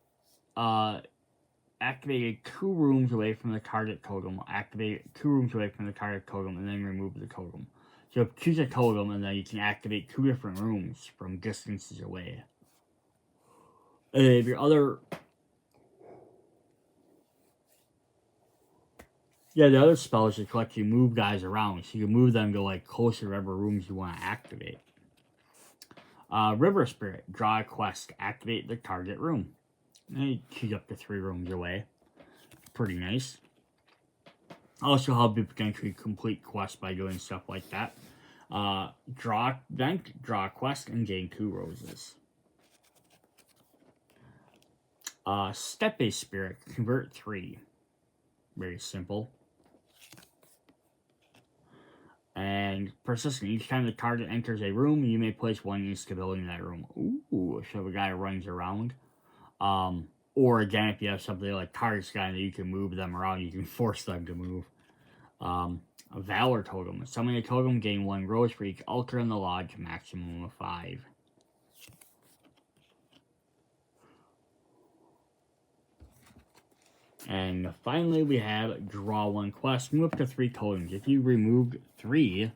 2 rooms away from the target totem. Activate 2 rooms away from the target totem, and then remove the totem. So choose a totem, and then you can activate 2 different rooms from distances away. And if your other... Yeah, the other spells just let you move guys around, so you can move them to like closer to whatever rooms you want to activate. River Spirit, draw a quest, activate the target room. And you choose up to 3 rooms away. Pretty nice. Also help you potentially complete quests by doing stuff like that. Draw a quest, and gain 2 roses. Steppe Spirit, convert 3. Very simple. And persistent. Each time the target enters a room, you may place 1 instability in that room. Ooh, so the guy runs around. Or again, if you have something like target sky that you can move them around, you can force them to move. A Valor Totem. Summon a totem, gain 1 rose for each altar in the lodge, maximum of 5. And finally, we have draw 1 quest. Move up to 3 totems. If you removed 3,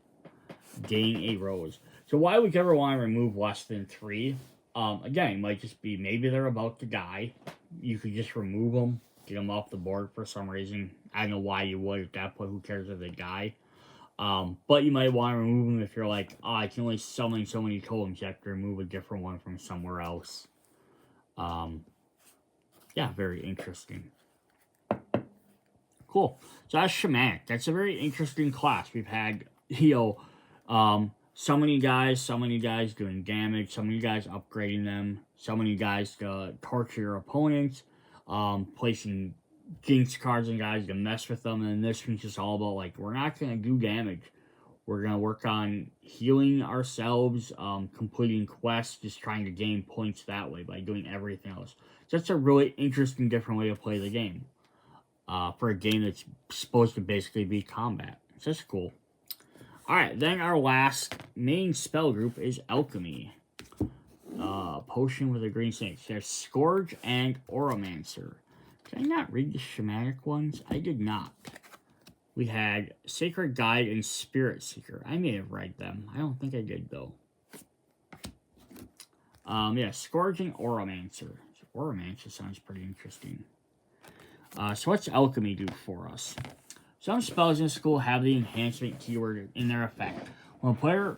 gain a rose. So why would you ever want to remove less than 3? Again, it might just be maybe they're about to die. You could just remove them, get them off the board for some reason. I don't know why you would at that point. Who cares if they die? But you might want to remove them if you're like, oh, I can only summon so many totems. You have to remove a different one from somewhere else. Yeah, very interesting. Cool. So that's Shamanic. That's a very interesting class. We've had, so many guys doing damage, so many guys upgrading them, so many guys to torture your opponents, placing jinx cards on guys to mess with them, and this one's just all about, like, we're not going to do damage. We're going to work on healing ourselves, completing quests, just trying to gain points that way by doing everything else. So that's a really interesting, different way to play the game. For a game that's supposed to basically be combat. So that's cool. Alright, then our last main spell group is Alchemy. Potion with a green snake. So there's Scourge and Oromancer. Did I not read the Shamanic ones? I did not. We had Sacred Guide and Spirit Seeker. I may have read them. I don't think I did, though. Yeah, Scourge and Oromancer. So Oromancer sounds pretty interesting. So what's Alchemy do for us? Some spells in school have the enhancement keyword in their effect. When a player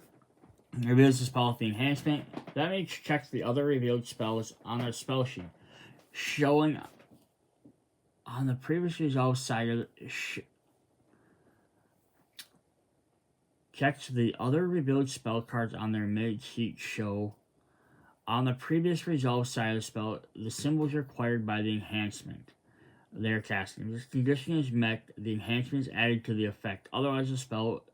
reveals a spell with the enhancement, that makes checks the other revealed spells on their spell sheet, showing on the previous resolve side of the checks the other revealed spell cards on their mid sheet show on the previous resolve side of the spell the symbols required by the enhancement they're casting. If this condition is met, the enhancement is added to the effect. Otherwise, the spell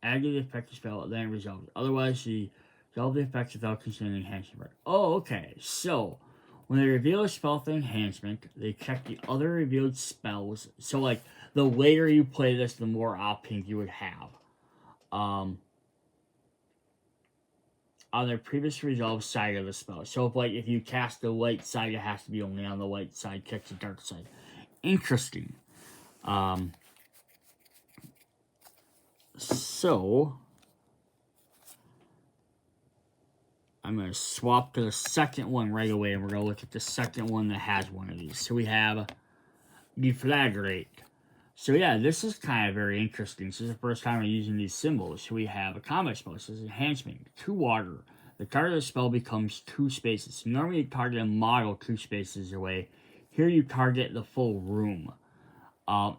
added to the effective spell, then resolved. Otherwise, the resolve the effects without considering the enhancement. Oh, okay. So, when they reveal a spell with the enhancement, they check the other revealed spells. So, like, the later you play this, the more options you would have. On their previous resolve side of the spell. So if you cast the light side, it has to be only on the light side, check the dark side. Interesting. So I'm going to swap to the second one right away, and we're going to look at the second one that has one of these. So we have Deflagrate. So yeah, this is kind of very interesting. This is the first time we're using these symbols. So we have a combat spell. This is enhancement. 2 water. The target of the spell becomes 2 spaces. So normally you target a model 2 spaces away. Here you target the full room.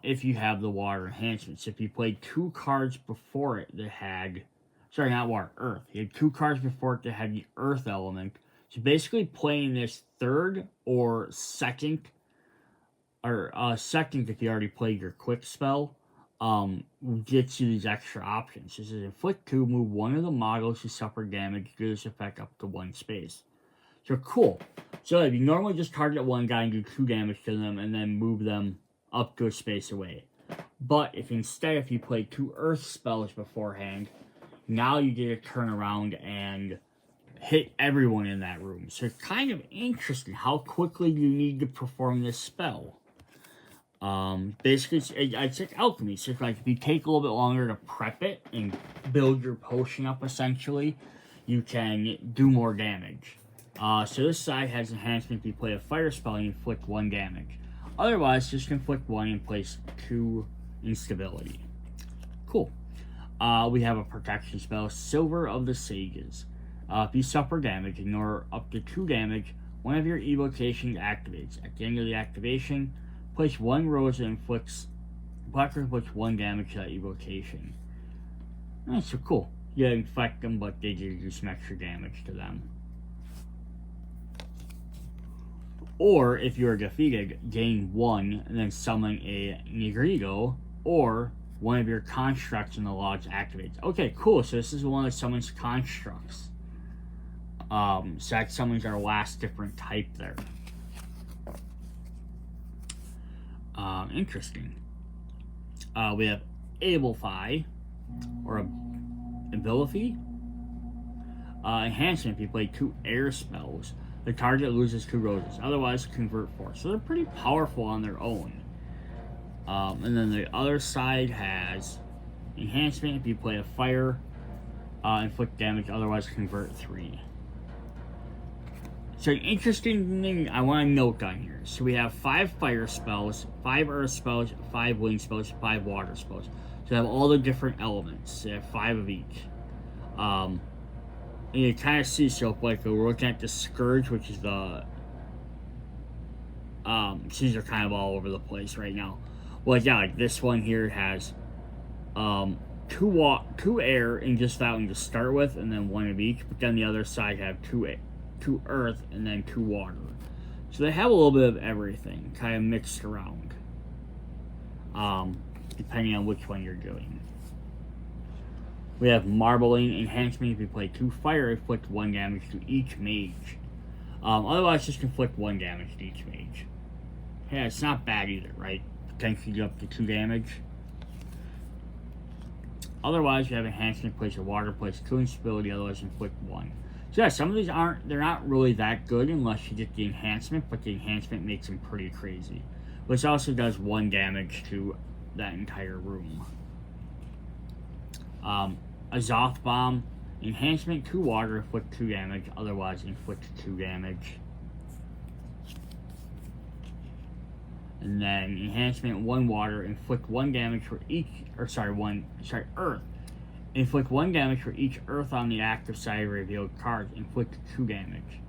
If you have the water enhancement. So if you played 2 cards before it that had... Sorry, not water, earth. You had 2 cards before it that had the earth element. So basically playing this third or second... Or second if you already played your quick spell, gets you these extra options. This is inflict 2, move one of the models who suffer damage, do this effect up to 1 space. So cool. So if you normally just target one guy and do 2 damage to them and then move them up to a space away. But if you play 2 earth spells beforehand, now you get to turn around and hit everyone in that room. So it's kind of interesting. How quickly you need to perform this spell. Basically, it's like alchemy. So it's like if you take a little bit longer to prep it and build your potion up, essentially, you can do more damage. So this side has enhancement. If you play a fire spell, you inflict 1 damage. Otherwise, just inflict 1 and place 2 instability. Cool. We have a protection spell, Silver of the Sages. If you suffer damage, ignore up to 2 damage. One of your evocations activates. At the end of the activation, place 1 rose and inflicts 1 damage to that evocation. That's so cool. You infect them, but they do some extra damage to them. Or, if you are defeated, gain 1 and then summon a Negrito, or one of your constructs in the lodge activates. Okay, cool. So this is one that summons constructs. So that summons our last different type there. Interesting. We have Abilify, or Abilify. Enhancement, if you play 2 air spells, the target loses 2 roses, otherwise convert 4. So they're pretty powerful on their own. And then the other side has enhancement, if you play a fire, inflict damage, otherwise convert 3. So an interesting thing I want to note on here. So we have 5 fire spells, 5 earth spells, 5 wind spells, 5 water spells. So they have all the different elements. They have 5 of each. And you kind of see, so like we're looking at the Scourge, which is the... these are kind of all over the place right now. Well, yeah, like this one here has 2 air and just that one to start with, and then 1 of each. But then the other side have 2 earth and then 2 water. So they have a little bit of everything kind of mixed around, depending on which one you're doing. We have Marbling enhancement. If you play 2 fire, inflict 1 damage to each mage. Otherwise, just inflict 1 damage to each mage. Yeah, it's not bad either, right? Potentially up to 2 damage. Otherwise, you have enhancement, place a water, place 2 instability, otherwise inflict 1. So yeah, some of these they're not really that good unless you get the enhancement, but the enhancement makes them pretty crazy. Which also does 1 damage to that entire room. Azoth Bomb, enhancement, 2 water, inflict 2 damage, otherwise inflict 2 damage. And then enhancement, 1 water, inflict 1 damage for each, earth. Inflict 1 damage for each earth on the active side of revealed cards. Inflict 2 damage.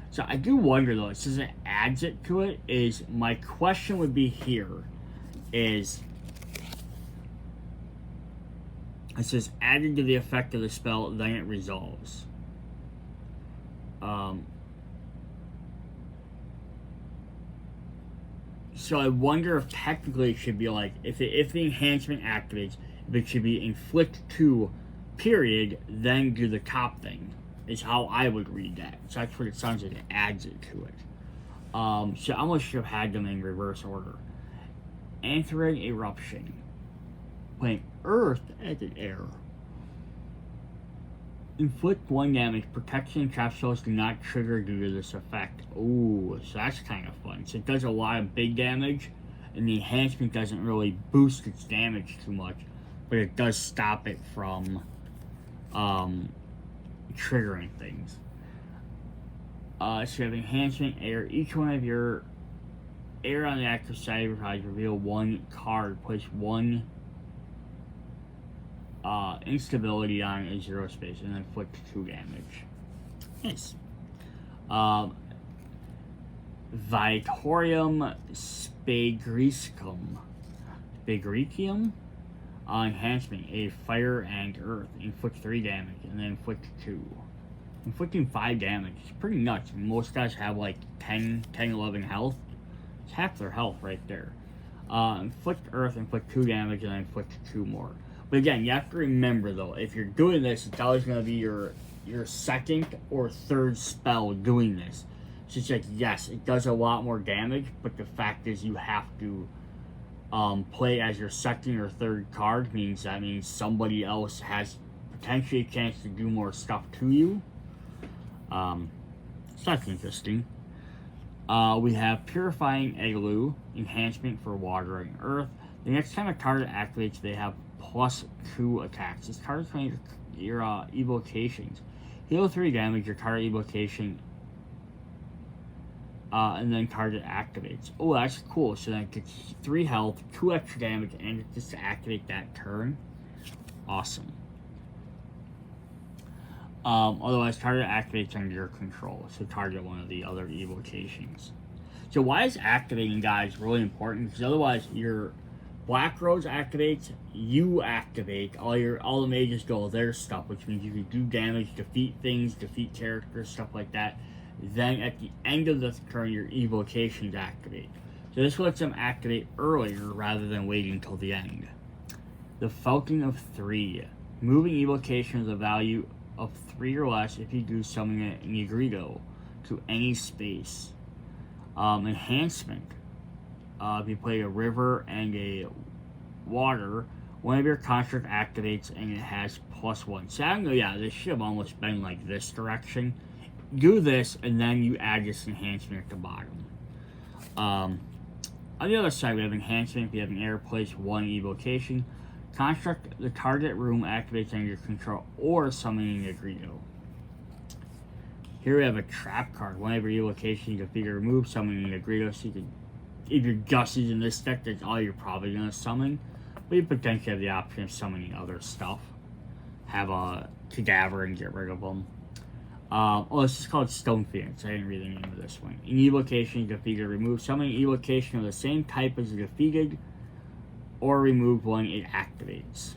So I do wonder though, it says it adds it to it. My question would be here is, it says added to the effect of the spell, then it resolves. So I wonder if technically it should be like, if the enhancement activates, if it should be inflict 2, period, then do the top thing, is how I would read that. So that's what it sounds like, it adds it to it. So I almost should have had them in reverse order. Anthering Eruption. Playing Earth as an air. Inflict 1 damage. Protection and trap spells do not trigger due to this effect. Ooh, so that's kind of fun. So it does a lot of big damage, and the enhancement doesn't really boost its damage too much, but it does stop it from triggering things. So you have enhancement, air. Each one of your air on the active side of your cards reveal 1 card. Place 1 instability on a 0 space and then inflict 2 damage. Nice. Vitorium Spagricium. Enhancement, a fire and earth. Inflict 3 damage and then inflict 2. Inflicting 5 damage. It's pretty nuts. Most guys have like 10, 11 health. It's half their health right there. Inflict earth, inflict 2 damage, and then inflict 2 more. But again, you have to remember though, if you're doing this, it's always going to be your your second or third spell doing this. So it's like, yes, it does a lot more damage, but the fact is you have to play as your second or third card. That means somebody else has potentially a chance to do more stuff to you. So that's interesting. We have Purifying Igloo, enhancement for water and earth. The next time a target activates, they have +2 attacks. This card is playing your Evocations. Heal 3 damage, your target evocation, and then target activates. Oh, that's cool. So then it gets 3 health, 2 extra damage, and it gets to activate that turn. Awesome. Otherwise, target activates under your control. So target one of the other evocations. So why is activating, guys, really important? Because otherwise, your Black Rose activates, you activate, all the mages go their stuff, which means you can do damage, defeat things, defeat characters, stuff like that. Then at the end of the turn, your evocations activate. So this lets them activate earlier rather than waiting until the end. The Fountain of 3. Moving evocation with a value of 3 or less if you do summon an Negrito to any space. Enhancement. If you play a river and a water, one of your construct activates and it has +1. So I don't know, yeah, this should have almost been like this direction. Do this and then you add this enhancement at the bottom. On the other side, we have enhancement. If you have an error, place 1 evocation. Construct the target room activates under your control or summoning a Negrito. Here we have a trap card. One of your evocations you can figure remove summoning a Negrito, so you can, if you're just using this deck, that's all you're probably going to summon. But you potentially have the option of summoning other stuff. Have a Cadaver and get rid of them. This is called Stone Phoenix. I didn't read the name of this one. In evocation, defeated, remove summoning evocation of the same type as the defeated, or remove one it activates.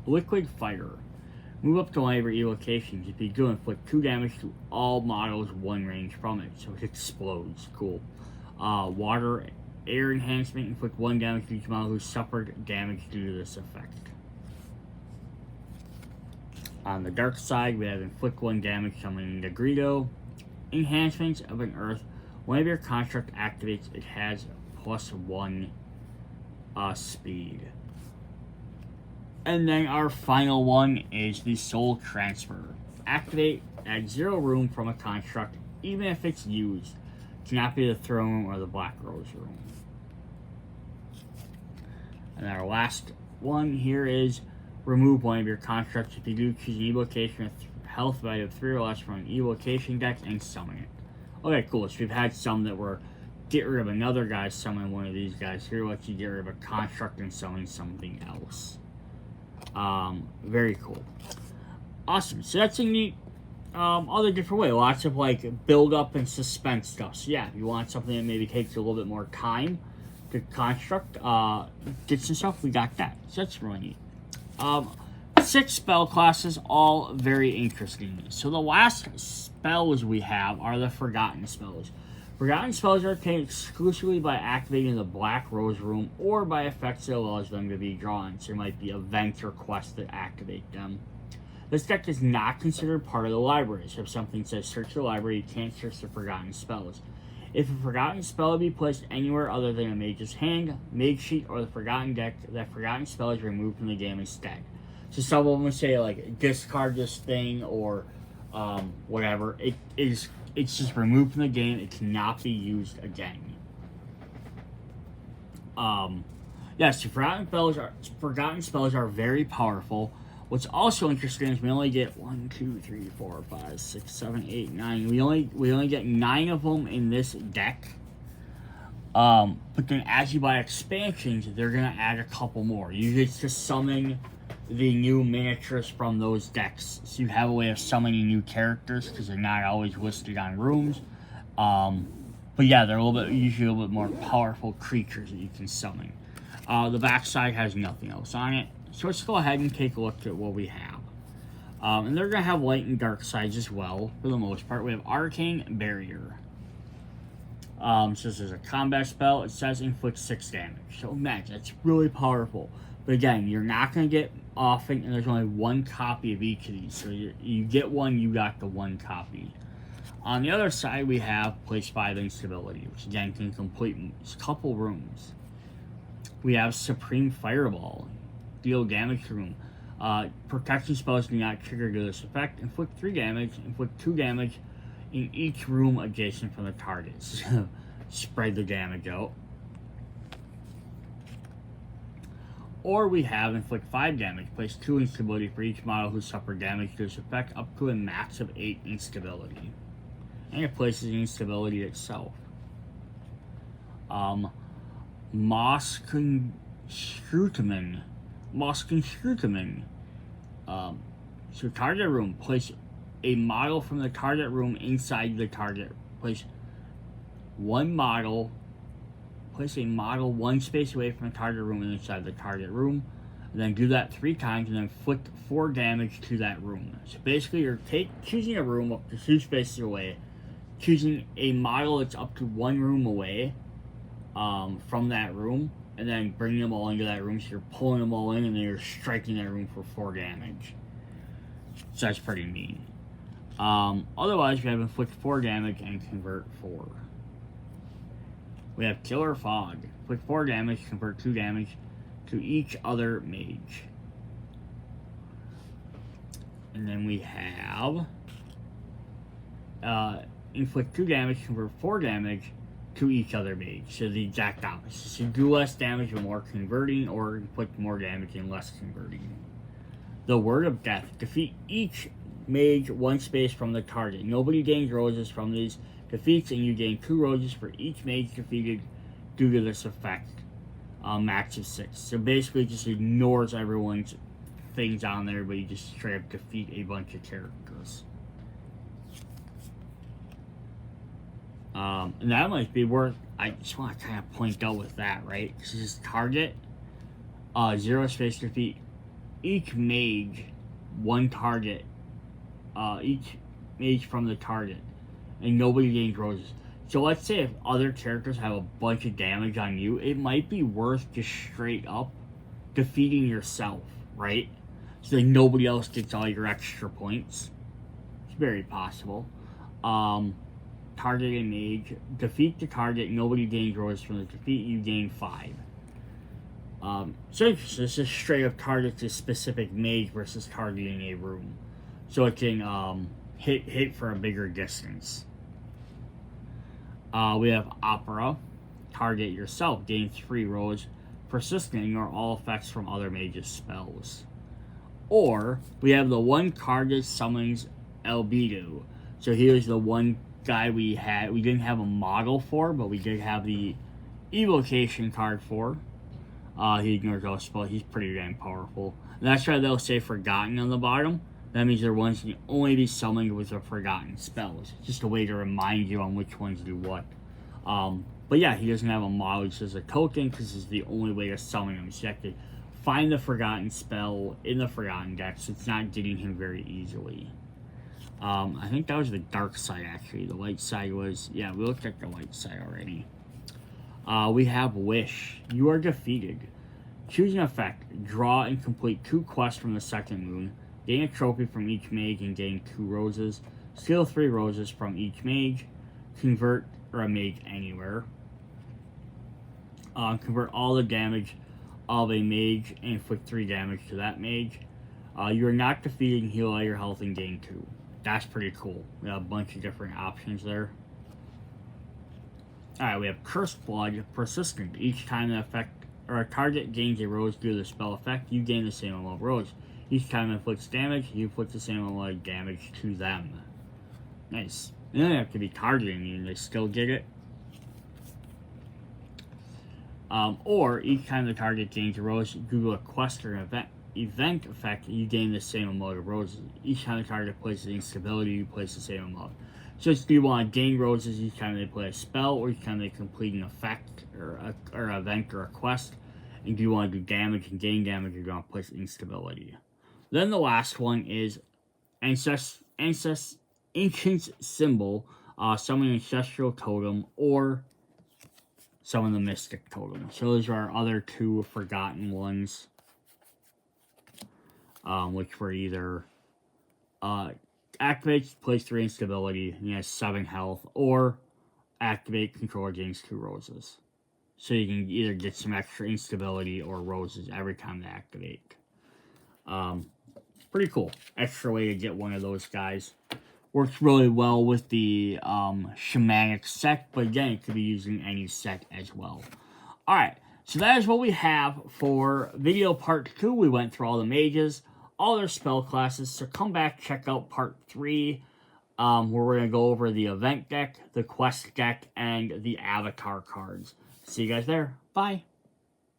Liquid Fire. Move up to one of your evocations. If you do, inflict 2 damage to all models 1 range from it. So it explodes. Cool. Water, air enhancement. Inflict 1 damage to each model who suffered damage due to this effect. On the dark side, we have inflict 1 damage summoning Negrito. Enhancements of an earth. One of your construct activates, it has +1 speed. And then our final one is the Soul Transfer. Activate, add 0 room from a construct, even if it's used. It cannot be the throne room or the Black Rose room. And our last one here is remove one of your constructs. If you do, choose an evocation with health value of 3 or less from an evocation deck and summon it. Okay, cool. So we've had some that were get rid of another guy, summon one of these guys. Here lets you get rid of a construct and summon something else. Very cool. Awesome. So that's a neat other different way. Lots of like build up and suspense stuff. So yeah, if you want something that maybe takes a little bit more time to construct, get some stuff, we got that. So that's really neat. 6 spell classes, all very interesting. So the last spells we have are the Forgotten Spells. Forgotten Spells are obtained exclusively by activating the Black Rose room or by effects that allows them to be drawn. So there might be events or quests that activate them. This deck is not considered part of the library. So if something says search the library, you can't search the Forgotten Spells. If a Forgotten Spell be placed anywhere other than a Mage's hand, Mage sheet, or the Forgotten deck, that Forgotten Spell is removed from the game instead. So some of them would say like discard this thing or whatever. It's just removed from the game. It cannot be used again. Yes, Forgotten Spells are very powerful. What's also interesting is we only get 1, 2, 3, 4, 5, 6, 7, 8, 9. We only get 9 of them in this deck. But then as you buy expansions, they're gonna add a couple more. You get to summon the new miniatures from those decks, so you have a way of summoning new characters because they're not always listed on rooms. But yeah, they're usually a little bit more powerful creatures that you can summon. The backside has nothing else on it, so let's go ahead and take a look at what we have. And they're gonna have light and dark sides as well for the most part. We have Arcane Barrier. So this is a combat spell. It says inflict 6 damage. So imagine, that's really powerful. But again, you're not going to get often, and there's only one copy of each of these. So you get one, you got the one copy. On the other side, we have place 5 instability, which again can complete a couple rooms. We have Supreme Fireball, deal damage to room. Protection spells do not trigger to this effect. Inflict 3 damage, inflict 2 damage in each room adjacent from the targets. Spread the damage out. Or we have inflict 5 damage, place 2 instability for each model who suffered damage to this effect, up to a max of 8 instability. And it places instability itself. Moss Scrutamin. So target room, place a model from the target room inside the target. Place a model 1 space away from the target room and inside the target room. And then do that 3 times and then inflict 4 damage to that room. So basically you're choosing a room up to 2 spaces away, choosing a model that's up to 1 room away from that room, and then bringing them all into that room. So you're pulling them all in and then you're striking that room for 4 damage. So that's pretty mean. Otherwise, we have inflict 4 damage and convert 4. We have Killer Fog. Inflict 4 damage, convert 2 damage to each other mage. And then we have inflict 2 damage, convert 4 damage to each other mage. So the exact opposite. So do less damage but more converting, or inflict more damage and less converting. The Word of Death. Defeat each mage 1 space from the target. Nobody gains roses from these defeats, and you gain 2 roses for each mage defeated due to this effect. Max of 6. So basically just ignores everyone's things on there, but you just straight up defeat a bunch of characters. And that might be worth, I just want to kind of point out with that, right? Because this is target, 0 space defeat each mage 1 target, each mage from the target, and nobody gains roses. So let's say if other characters have a bunch of damage on you, it might be worth just straight up defeating yourself, right? So that nobody else gets all your extra points. It's very possible. Target a mage, defeat the target, nobody gains roses from the defeat, you gain 5. So this is straight up targets a specific mage versus targeting a room. So it can hit for a bigger distance. We have Opera. Target yourself. Gain 3 roses. Persistent. Ignore all effects from other mages' spells. Or we have the 1 card that summons Albedo. So here's the 1 guy we didn't have a model for, but we did have the Evocation card for. He ignores all spells. He's pretty damn powerful. And that's why they'll say Forgotten on the bottom. That means they're ones that can only be summoned with the forgotten spells. It's just a way to remind you on which ones do what. But yeah, he doesn't have a model. He says a token because it's the only way to summon him. So you have to find the forgotten spell in the forgotten deck, so it's not getting him very easily. I think that was the dark side, actually. The light side was, yeah, we looked at the light side already. We have Wish. You are defeated. Choose an effect. Draw and complete 2 quests from the second moon. Gain a trophy from each mage and gain 2 roses. Steal 3 roses from each mage. Convert a mage anywhere. Convert all the damage of a mage and inflict 3 damage to that mage. You are not defeated and heal all your health and gain 2. That's pretty cool. We have a bunch of different options there. Alright, we have Cursed Blood. Persistent. Each time an effect or a target gains a rose due to the spell effect, you gain the same amount of rose. Each time it inflicts damage, you inflict the same amount of damage to them. Nice. They don't have to be targeting you and they still get it. Or each time the target gains a rose due to a quest or an event effect, you gain the same amount of roses. Each time the target places instability, you place the same amount. So do you want to gain roses each time they play a spell, or each time they complete an effect or event or a quest? And do you want to do damage and gain damage, or do you want to place instability? Then the last one is Ancient's Symbol, summon an Ancestral Totem, or summon the Mystic Totem. So those are our other 2 forgotten ones. which were either activate, place 3 instability, and he has 7 health, or activate controller gains 2 roses. So you can either get some extra instability or roses every time they activate. Pretty cool. Extra way to get one of those guys. Works really well with the shamanic sect, but again, it could be used in any sect as well. Alright, so that is what we have for video part 2. We went through all the mages, all their spell classes, so come back, check out part 3, where we're going to go over the event deck, the quest deck, and the avatar cards. See you guys there. Bye.